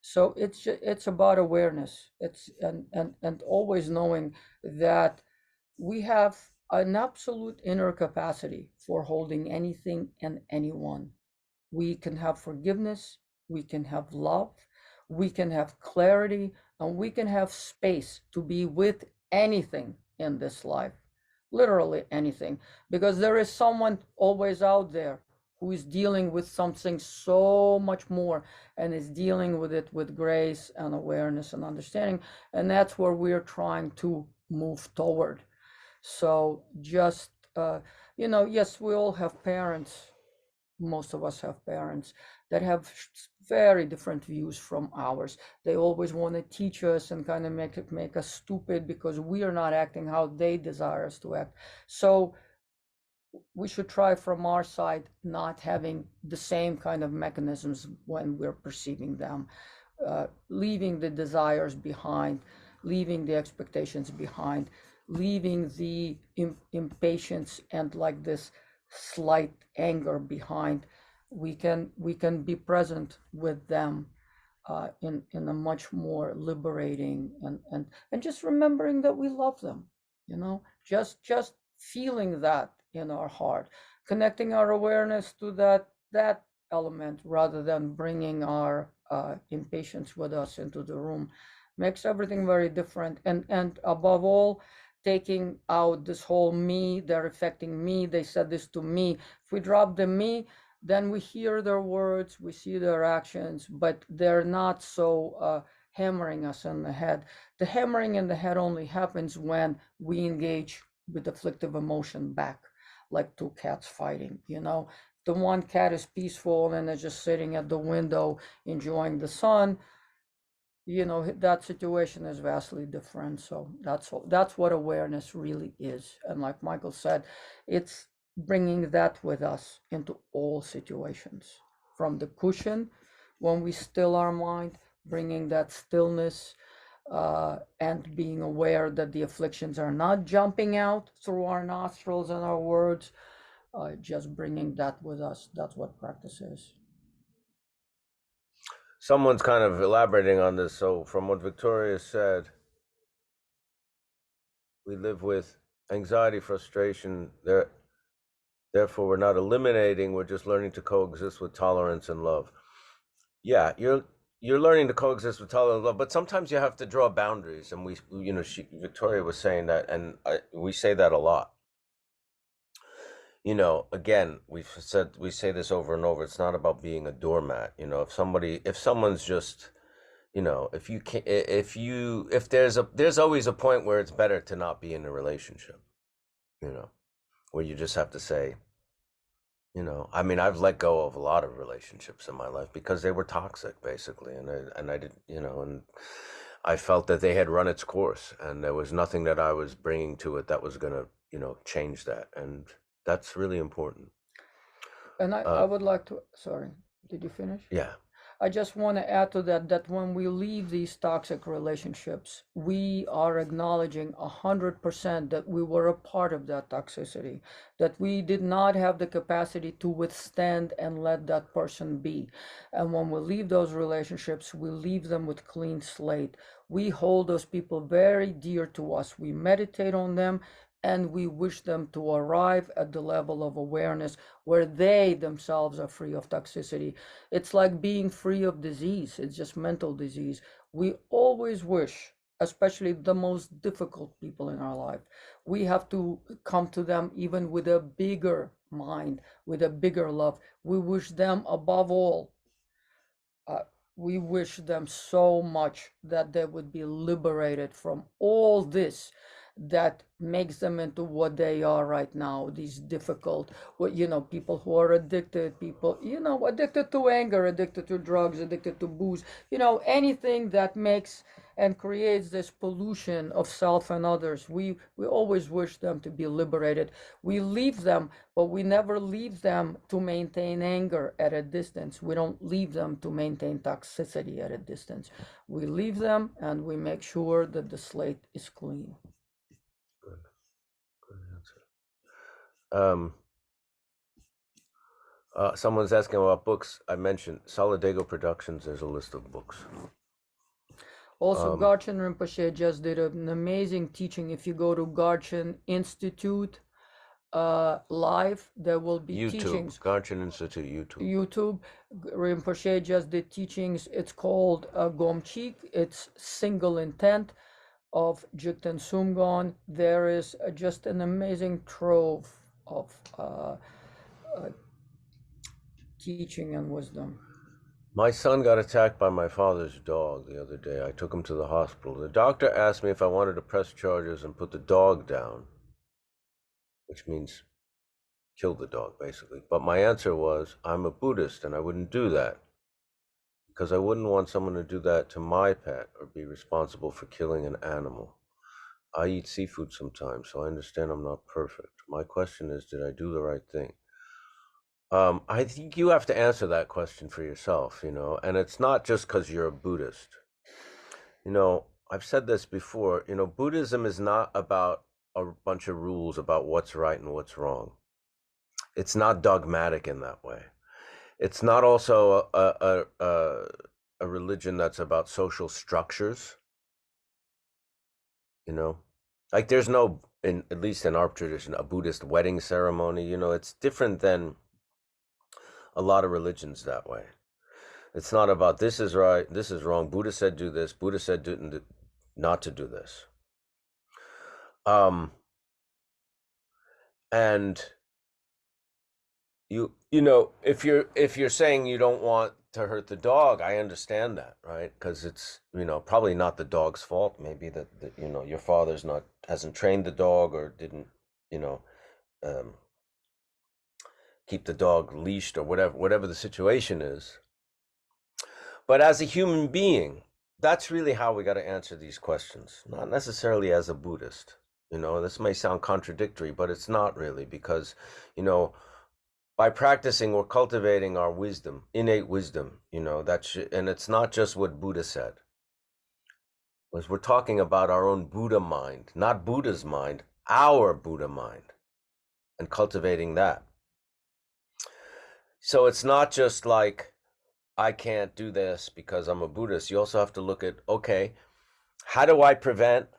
so it's about awareness. It's and always knowing that we have an absolute inner capacity for holding anything and anyone. We can have forgiveness, we can have love, we can have clarity, and we can have space to be with anything in this life. Literally anything. Because there is someone always out there who is dealing with something so much more and is dealing with it with grace and awareness and understanding. And that's where we're trying to move toward. So just, yes, we all have parents, most of us have parents that have very different views from ours. They always want to teach us and kind of make us stupid because we are not acting how they desire us to act. So we should try from our side not having the same kind of mechanisms when we're perceiving them, leaving the desires behind, leaving the expectations behind, leaving the impatience and like this slight anger behind. We can be present with them in a much more liberating and just remembering that we love them, just feeling that in our heart, connecting our awareness to that element rather than bringing our impatience with us into the room makes everything very different. And above all, taking out this whole me, they're affecting me, they said this to me. If we drop the me, then we hear their words, we see their actions, but they're not so hammering us in the head. The hammering in the head only happens when we engage with afflictive emotion back, like two cats fighting. The one cat is peaceful and is just sitting at the window enjoying the sun. That situation is vastly different. So that's what awareness really is. And like Michael said, it's bringing that with us into all situations, from the cushion when we still our mind, bringing that stillness, and being aware that the afflictions are not jumping out through our nostrils and our words, just bringing that with us. That's what practice is. Someone's kind of elaborating on this. So, from what Victoria said, we live with anxiety, frustration. Therefore, we're not eliminating. We're just learning to coexist with tolerance and love. Yeah, you're learning to coexist with tolerance and love, but sometimes you have to draw boundaries. And Victoria was saying that, and we say that a lot. Again, we say this over and over. It's not about being a doormat. If someone's just, if you can, if there's always a point where it's better to not be in a relationship, where you just have to say, I mean, I've let go of a lot of relationships in my life because they were toxic, basically, and I did, and I felt that they had run its course, and there was nothing that I was bringing to it that was gonna, change that, and that's really important. And I would like to, sorry, did you finish? Yeah. I just want to add to that when we leave these toxic relationships, we are acknowledging 100% that we were a part of that toxicity, that we did not have the capacity to withstand and let that person be. And when we leave those relationships, we leave them with clean slate. We hold those people very dear to us. We meditate on them and we wish them to arrive at the level of awareness where they themselves are free of toxicity. It's like being free of disease. It's just mental disease. We always wish, especially the most difficult people in our life, we have to come to them even with a bigger mind, with a bigger love. We wish them above all, we wish them so much that they would be liberated from all this, that makes them into what they are right now, these difficult, people who are addicted, people, addicted to anger, addicted to drugs, addicted to booze, anything that makes and creates this pollution of self and others. We always wish them to be liberated. We leave them, but we never leave them to maintain anger at a distance. We don't leave them to maintain toxicity at a distance. We leave them and we make sure that the slate is clean. Good answer. Someone's asking about books. I mentioned Solidago Productions. There's a list of books. Also, Garchen Rinpoche just did an amazing teaching. If you go to Garchen Institute live, there will be YouTube, teachings. Garchen Institute, YouTube. Rinpoche just did teachings. It's called Gomchik. It's single intent of Jigten Sumgon. There is just an amazing trove of teaching and wisdom. My son got attacked by my father's dog the other day. I took him to the hospital. The doctor asked me if I wanted to press charges and put the dog down, which means kill the dog, basically. But my answer was, I'm a Buddhist and I wouldn't do that because I wouldn't want someone to do that to my pet or be responsible for killing an animal. I eat seafood sometimes, so I understand I'm not perfect. My question is, did I do the right thing? I think you have to answer that question for yourself, and it's not just because you're a Buddhist. I've said this before, Buddhism is not about a bunch of rules about what's right and what's wrong. It's not dogmatic in that way. It's not also a religion that's about social structures, like there's no, at least in our tradition, a Buddhist wedding ceremony. It's different than a lot of religions that way. It's not about this is right, this is wrong. Buddha said do this. Buddha said not to do this. And if you're saying you don't want to hurt the dog, I understand that, right? Because it's probably not the dog's fault. Maybe that your father's hasn't trained the dog or didn't keep the dog leashed or whatever the situation is. But as a human being, that's really how we got to answer these questions, not necessarily as a Buddhist. This may sound contradictory, but it's not really, because by practicing, we're cultivating our wisdom, innate wisdom, and it's not just what Buddha said. Because we're talking about our own Buddha mind, not Buddha's mind, our Buddha mind, and cultivating that. So it's not just like, I can't do this because I'm a Buddhist. You also have to look at, okay, how do I prevent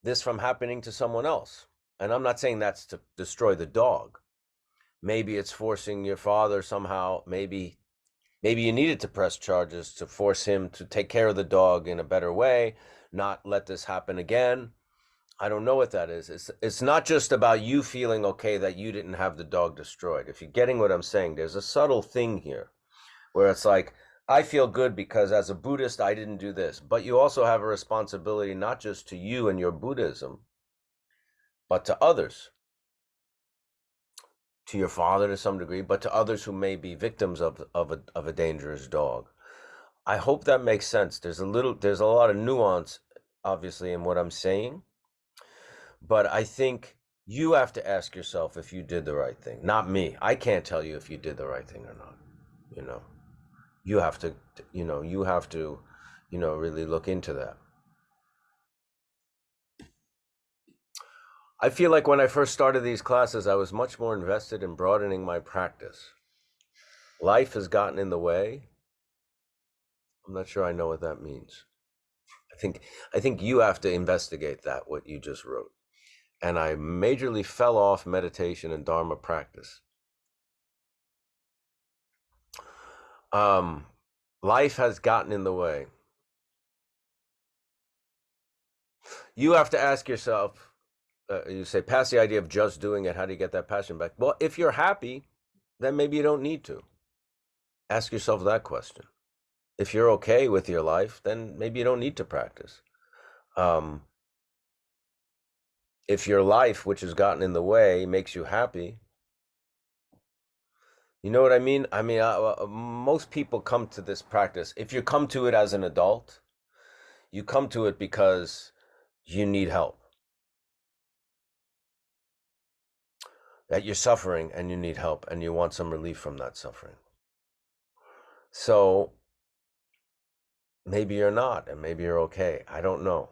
this from happening to someone else? And I'm not saying that's to destroy the dog. Maybe it's forcing your father somehow. Maybe you needed to press charges to force him to take care of the dog in a better way, not let this happen again. I don't know what that is. It's not just about you feeling okay that you didn't have the dog destroyed. If you're getting what I'm saying, there's a subtle thing here where it's like, I feel good because as a Buddhist, I didn't do this. But you also have a responsibility, not just to you and your Buddhism, but to others, to your father to some degree, but to others who may be victims of a dangerous dog. I hope that makes sense. There's a lot of nuance, obviously, in what I'm saying. But I think you have to ask yourself if you did the right thing, not me. I can't tell you if you did the right thing or not. You have to, really look into that. I feel like when I first started these classes, I was much more invested in broadening my practice. Life has gotten in the way. I'm not sure I know what that means. I think you have to investigate that, what you just wrote. And I majorly fell off meditation and Dharma practice. Life has gotten in the way. You have to ask yourself, you say, past the idea of just doing it, how do you get that passion back? Well, if you're happy, then maybe you don't need to. Ask yourself that question. If you're okay with your life, then maybe you don't need to practice. If your life, which has gotten in the way, makes you happy, you know what I mean? I mean, most people come to this practice. If you come to it as an adult, you come to it because you need help, that you're suffering and you need help and you want some relief from that suffering. So maybe you're not, and maybe you're okay. I don't know.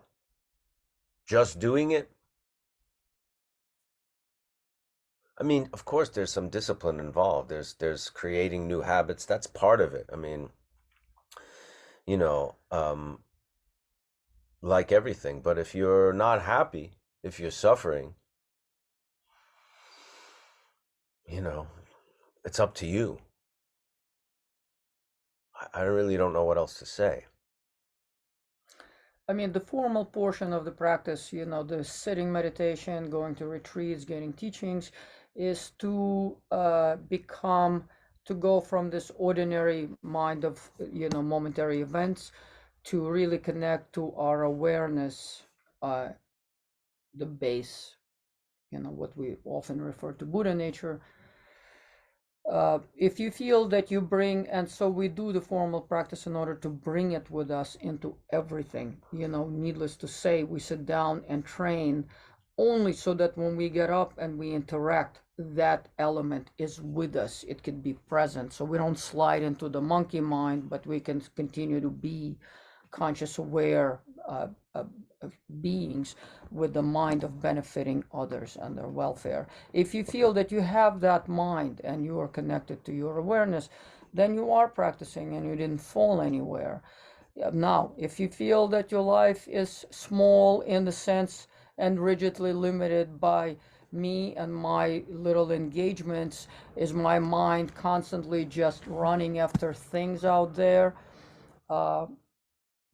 Just doing it, I mean, of course, there's some discipline involved. There's creating new habits. That's part of it. I mean, you know, like everything. But if you're not happy, if you're suffering, you know, it's up to you. I really don't know what else to say. I mean, the formal portion of the practice, the sitting meditation, going to retreats, getting teachings, is to to go from this ordinary mind of, momentary events to really connect to our awareness, the base, what we often refer to Buddha nature. If you feel that you bring, and so we do the formal practice in order to bring it with us into everything, needless to say, we sit down and train only so that when we get up and we interact, that element is with us. It could be present. So we don't slide into the monkey mind, but we can continue to be conscious, aware beings with the mind of benefiting others and their welfare. If you feel that you have that mind and you are connected to your awareness, then you are practicing and you didn't fall anywhere. Now, if you feel that your life is small in the sense and rigidly limited by me and my little engagements, is my mind constantly just running after things out there?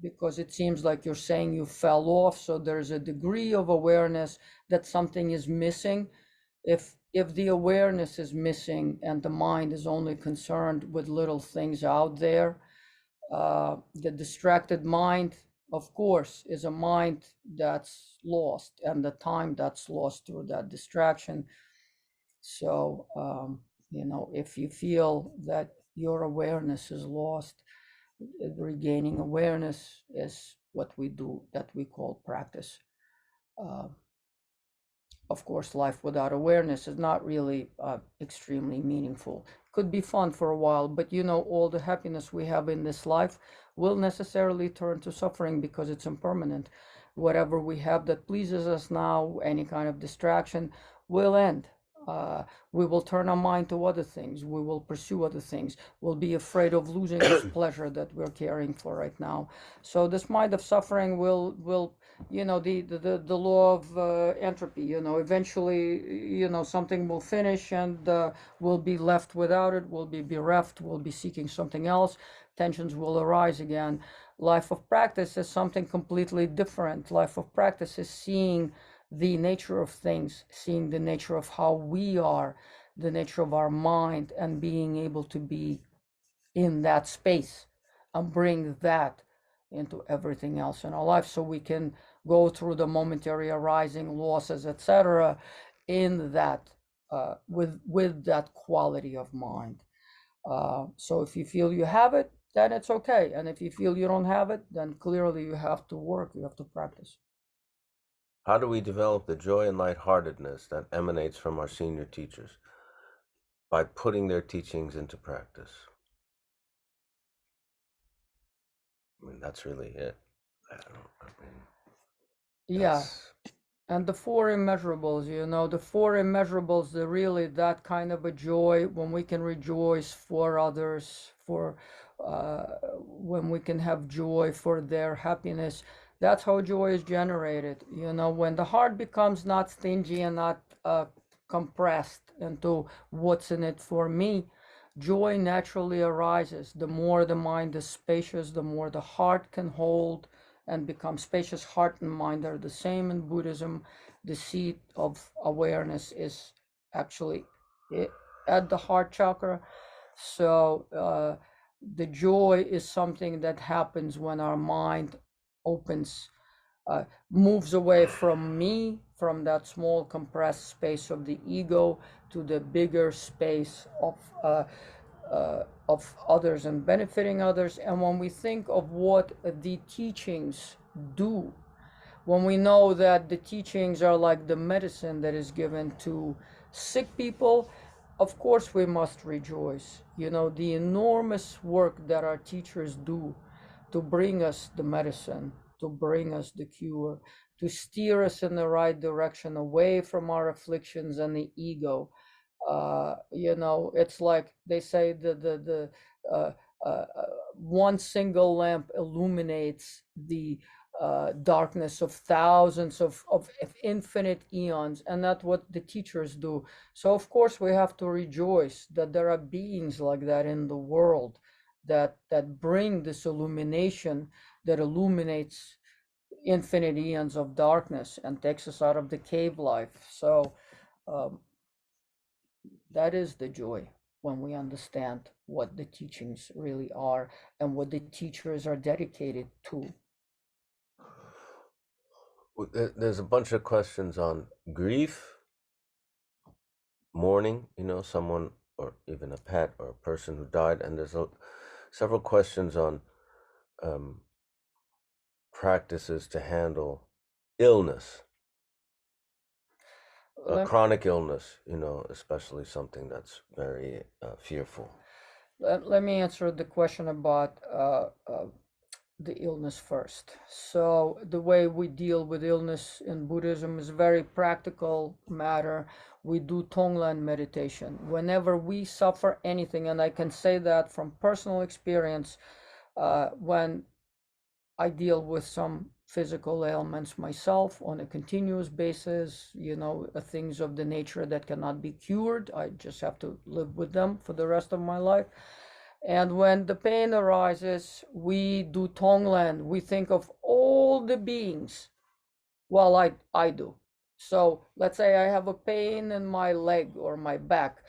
Because it seems like you're saying you fell off, so there's a degree of awareness that something is missing. If the awareness is missing and the mind is only concerned with little things out there, the distracted mind, of course, is a mind that's lost, and the time that's lost through that distraction. So if you feel that your awareness is lost, regaining awareness is what we do, that we call practice. Uh, of course, life without awareness is not really extremely meaningful. Could be fun for a while, but all the happiness we have in this life will necessarily turn to suffering because it's impermanent. Whatever we have that pleases us now, any kind of distraction, will end. We will turn our mind to other things. We will pursue other things. We'll be afraid of losing this pleasure that we're caring for right now. So this mind of suffering will the law of entropy. Eventually, something will finish and we'll be left without it. We'll be bereft. We'll be seeking something else. Tensions will arise again. Life of practice is something completely different. Life of practice is seeing the nature of things, seeing the nature of how we are, the nature of our mind, and being able to be in that space and bring that into everything else in our life, so we can go through the momentary arising losses, etc., in that with that quality of mind. So if you feel you have it, then it's okay, and if you feel you don't have it, then clearly you have to work, you have to practice. How do we develop the joy and lightheartedness that emanates from our senior teachers? By putting their teachings into practice. I mean, that's really it. Yeah. And the four immeasurables, the four immeasurables, they're really that kind of a joy when we can rejoice for others, when we can have joy for their happiness. That's how joy is generated. When the heart becomes not stingy and not compressed into what's in it for me, joy naturally arises. The more the mind is spacious, the more the heart can hold and become spacious. Heart and mind are the same in Buddhism. The seat of awareness is actually at the heart chakra. So the joy is something that happens when our mind opens, moves away from me, from that small compressed space of the ego to the bigger space of others and benefiting others. And when we think of what the teachings do, when we know that the teachings are like the medicine that is given to sick people, of course we must rejoice. You know, the enormous work that our teachers do to bring us the medicine, to bring us the cure, to steer us in the right direction away from our afflictions and the ego. You know, it's like they say the uh, uh, one single lamp illuminates the darkness of thousands of infinite eons, and that's what the teachers do. So of course we have to rejoice that there are beings like that in the world that bring this illumination that illuminates infinite eons of darkness and takes us out of the cave life. So um, that is the joy when we understand what the teachings really are and what the teachers are dedicated to. There's a bunch of questions on grief, mourning, you know, someone or even a pet or a person who died, and there's several questions on practices to handle illness, Let, chronic illness, you know, especially something that's very fearful. let me answer the question about the illness first. So the way we deal with illness in Buddhism is a very practical matter. We do Tonglen meditation. Whenever we suffer anything, and I can say that from personal experience, when I deal with some physical ailments myself on a continuous basis, you know, things of the nature that cannot be cured. I just have to live with them for the rest of my life. And when the pain arises, we do Tonglen. We think of all the beings. Well, I do. So let's say I have a pain in my leg or my back.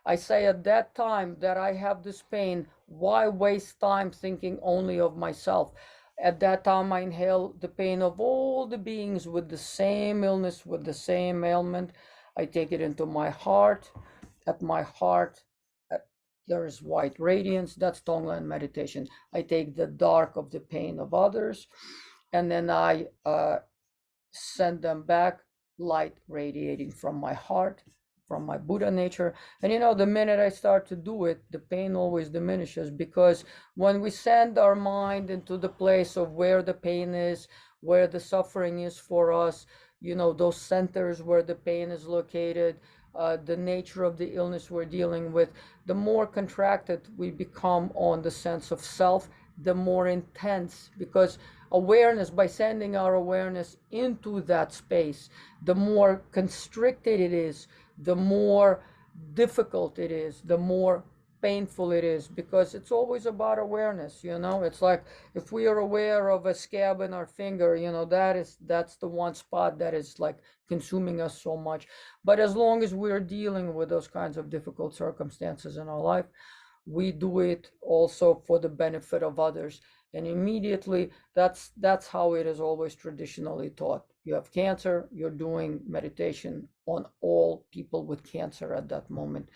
I say at that time that I have this pain, why waste time thinking only of myself? At that time, I inhale the pain of all the beings with the same illness, with the same ailment. I take it into my heart. At my heart, there is white radiance. That's Tonglen meditation. I take the dark of the pain of others, and then I send them back light radiating from my heart, from my Buddha nature. And you know, the minute I start to do it, the pain always diminishes, because when we send our mind into the place of where the pain is, where the suffering is for us, you know, those centers where the pain is located, the nature of the illness we're dealing with, the more contracted we become on the sense of self, the more intense, because awareness, by sending our awareness into that space, the more constricted it is, the more difficult it is, the more painful it is, because it's always about awareness. You know, it's like if we are aware of a scab in our finger, you know, that's the one spot that is like consuming us so much. But as long as we're dealing with those kinds of difficult circumstances in our life, we do it also for the benefit of others. And immediately, that's how it is always traditionally taught. You have cancer, you're doing meditation on all people with cancer at that moment.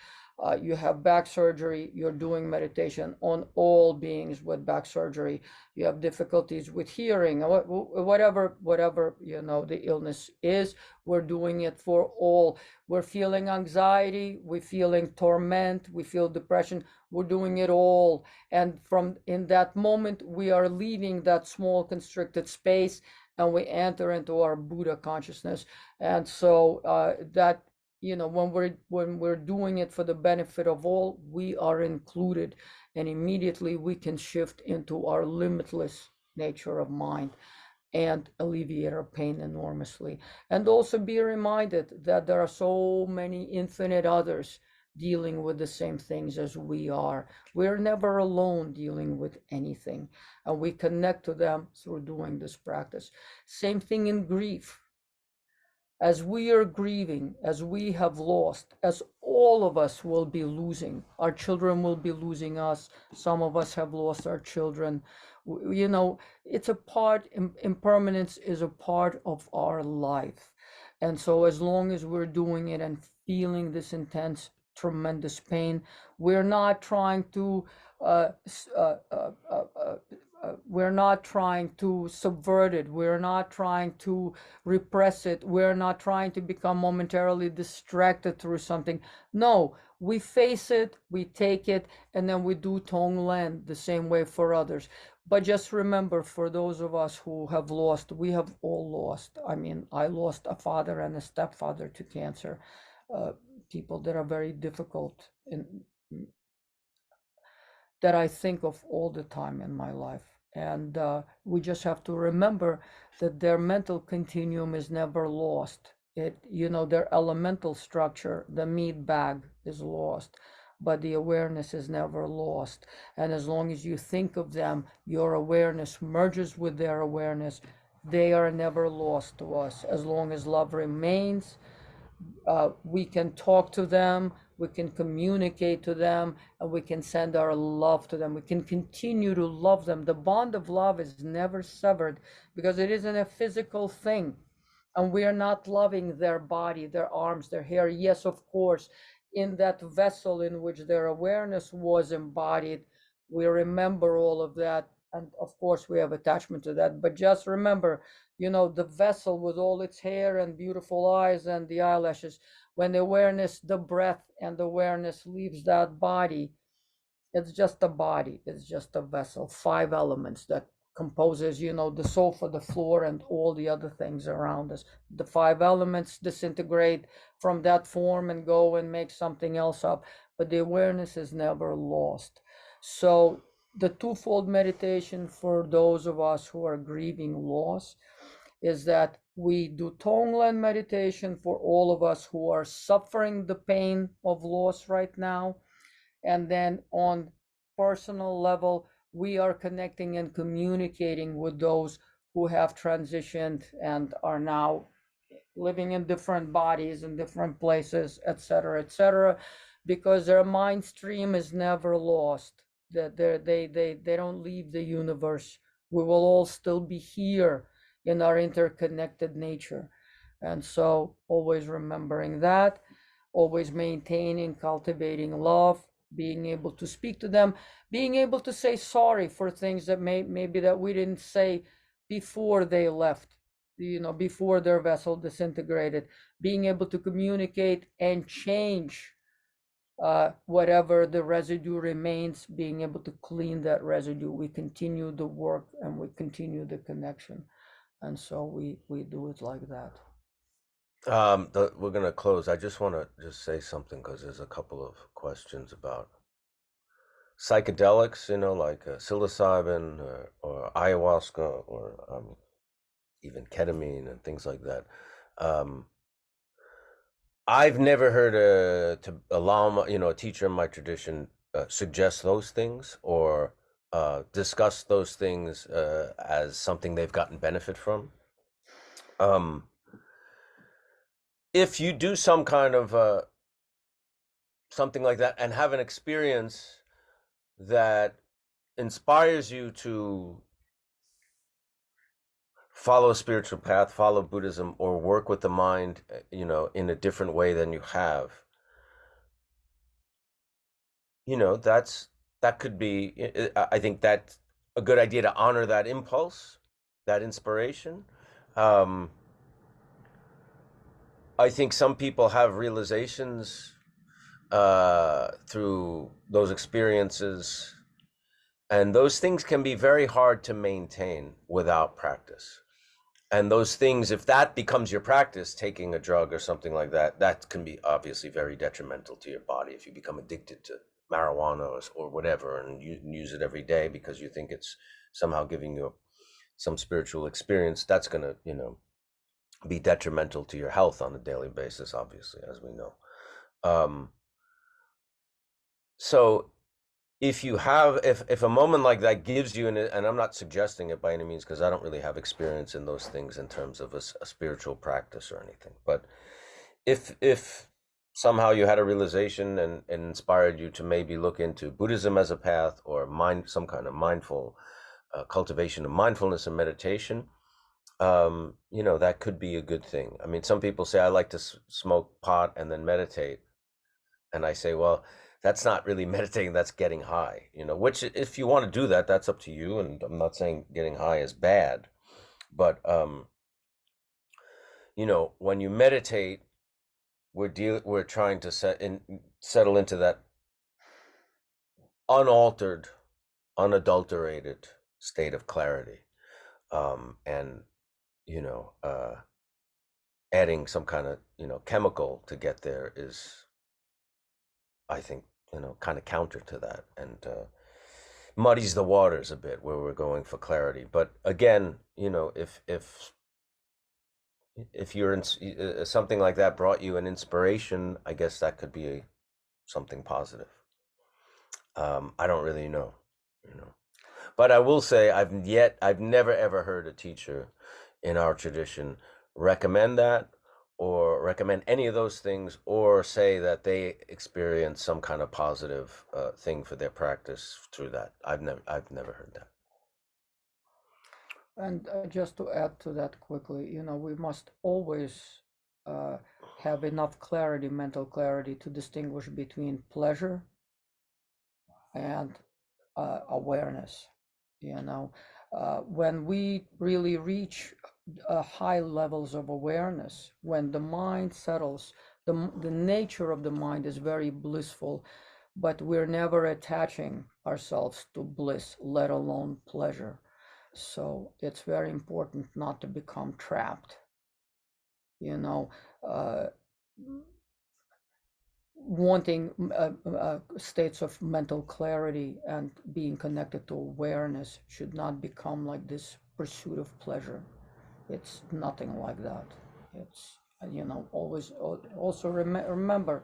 You have back surgery, you're doing meditation on all beings with back surgery. You have difficulties with hearing, whatever you know the illness is, we're doing it for all. We're feeling anxiety, we're feeling torment, we feel depression, we're doing it all. And from in that moment, we are leaving that small constricted space and we enter into our Buddha consciousness. And so that, you know, when we're doing it for the benefit of all, we are included, and immediately we can shift into our limitless nature of mind and alleviate our pain enormously. And also be reminded that there are so many infinite others dealing with the same things as we are. We're never alone dealing with anything, and we connect to them through doing this practice. Same thing in grief. As we are grieving, as we have lost, as all of us will be losing, our children will be losing us. Some of us have lost our children. You know, it's a part, impermanence is a part of our life. And so as long as we're doing it and feeling this intense, tremendous pain, we're not trying to we're not trying to subvert it. We're not trying to repress it. We're not trying to become momentarily distracted through something. No, we face it, we take it, and then we do Tonglen the same way for others. But just remember, for those of us who have lost, we have all lost. I mean, I lost a father and a stepfather to cancer, people that are very difficult in that I think of all the time in my life. And we just have to remember that their mental continuum is never lost. Their elemental structure, the meat bag, is lost, but the awareness is never lost. And as long as you think of them, your awareness merges with their awareness. They are never lost to us. As long as love remains, we can talk to them, we can communicate to them, and we can send our love to them. We can continue to love them. The bond of love is never severed because it isn't a physical thing. And we are not loving their body, their arms, their hair. Yes, of course, in that vessel in which their awareness was embodied, we remember all of that. And of course, we have attachment to that. But just remember, the vessel with all its hair and beautiful eyes and the eyelashes, when the awareness, the breath and the awareness leaves that body, it's just a body, it's just a vessel, 5 elements that composes, the sofa, the floor, and all the other things around us. The 5 elements disintegrate from that form and go and make something else up, but the awareness is never lost. So the twofold meditation for those of us who are grieving loss is that we do Tonglen meditation for all of us who are suffering the pain of loss right now. And then on personal level, we are connecting and communicating with those who have transitioned and are now living in different bodies in different places, etc., because their mind stream is never lost. That they don't leave the universe. We will all still be here in our interconnected nature. And so always remembering that, always maintaining, cultivating love, being able to speak to them, being able to say sorry for things that maybe that we didn't say before they left, before their vessel disintegrated, being able to communicate and change whatever the residue remains, being able to clean that residue. We continue the work and we continue the connection. And so we do it like that. We're gonna close. I just want to just say something because there's a couple of questions about psychedelics, like psilocybin or ayahuasca or even ketamine and things like that. I've never heard a lama, a teacher in my tradition suggest those things or discuss those things as something they've gotten benefit from. If you do some kind of something like that and have an experience that inspires you to follow a spiritual path, follow Buddhism, or work with the mind, in a different way than you have, that could be, I think that's a good idea to honor that impulse, that inspiration. I think some people have realizations through those experiences, and those things can be very hard to maintain without practice. And those things, if that becomes your practice, taking a drug or something like that, that can be obviously very detrimental to your body. If you become addicted to marijuana or whatever, and you use it every day because you think it's somehow giving you some spiritual experience, that's going to, be detrimental to your health on a daily basis, obviously, as we know. So if a moment like that gives you, and I'm not suggesting it by any means, because I don't really have experience in those things in terms of a spiritual practice or anything, but if somehow you had a realization and inspired you to maybe look into Buddhism as a path, or some kind of mindful cultivation of mindfulness and meditation, you know, that could be a good thing. I mean, some people say I like to smoke pot and then meditate, and I say, well, that's not really meditating, that's getting high, you know, which if you want to do that, that's up to you. And I'm not saying getting high is bad, but you know, when you meditate, we're trying to settle into that unaltered, unadulterated state of clarity. And you know, adding some kind of, you know, chemical to get there is, I think, you know, kind of counter to that, and muddies the waters a bit where we're going for clarity. But again, you know, if you're in something like that brought you an inspiration, I guess that could be something positive. I don't really know, you know, but I will say I've never ever heard a teacher in our tradition recommend that, or recommend any of those things, or say that they experience some kind of positive thing for their practice through that. I've never heard that. And just to add to that quickly, you know, we must always uh, have enough clarity, mental clarity, to distinguish between pleasure and awareness. You know, when we really reach high levels of awareness, when the mind settles, the nature of the mind is very blissful, but we're never attaching ourselves to bliss, let alone pleasure. So it's very important not to become trapped, you know. Uh, Wanting states of mental clarity and being connected to awareness should not become like this pursuit of pleasure. It's nothing like that. It's, you know, always also remember,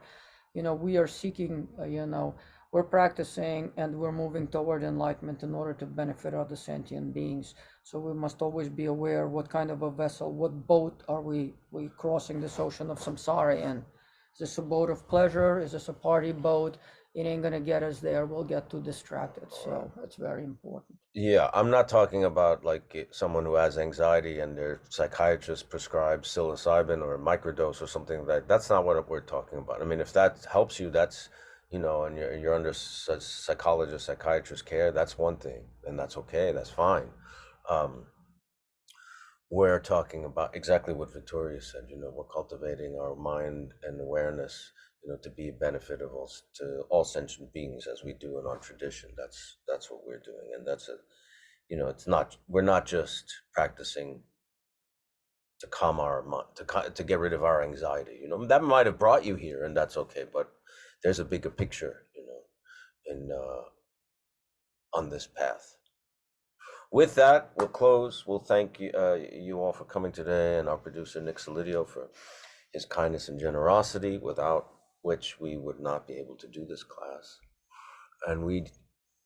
you know, we are seeking, you know, we're practicing and we're moving toward enlightenment in order to benefit other sentient beings. So we must always be aware what kind of a vessel, what boat are we crossing this ocean of samsara in. Is this a boat of pleasure? Is this a party boat? It ain't gonna get us there. We'll get too distracted. So it's very important. Yeah, I'm not talking about like someone who has anxiety and their psychiatrist prescribes psilocybin or a microdose or something like that. That's not what we're talking about. I mean, if that helps you, that's, you know, and you're under psychologist, psychiatrist care, that's one thing, and that's okay, that's fine. Um, we're talking about exactly what Victoria said. You know, we're cultivating our mind and awareness, you know, to be a benefit of all, to all sentient beings, as we do in our tradition. That's what we're doing, and that's a, you know, it's not, we're not just practicing to calm our mind, to get rid of our anxiety. You know, that might have brought you here, and that's okay, but there's a bigger picture, you know, in on this path. With that, we'll close. We'll thank you, you all for coming today, and our producer Nick Solidio for his kindness and generosity, without which we would not be able to do this class. And we,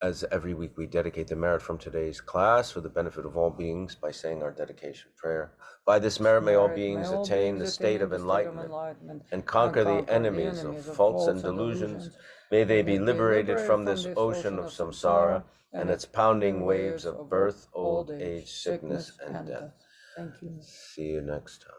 as every week, we dedicate the merit from today's class for the benefit of all beings by saying our dedication prayer. By this merit, may all beings attain the state of enlightenment and conquer the enemies of faults and delusions. May they be liberated from this ocean of samsara and its pounding waves of birth, old age, sickness, and death. Thank you. See you next time.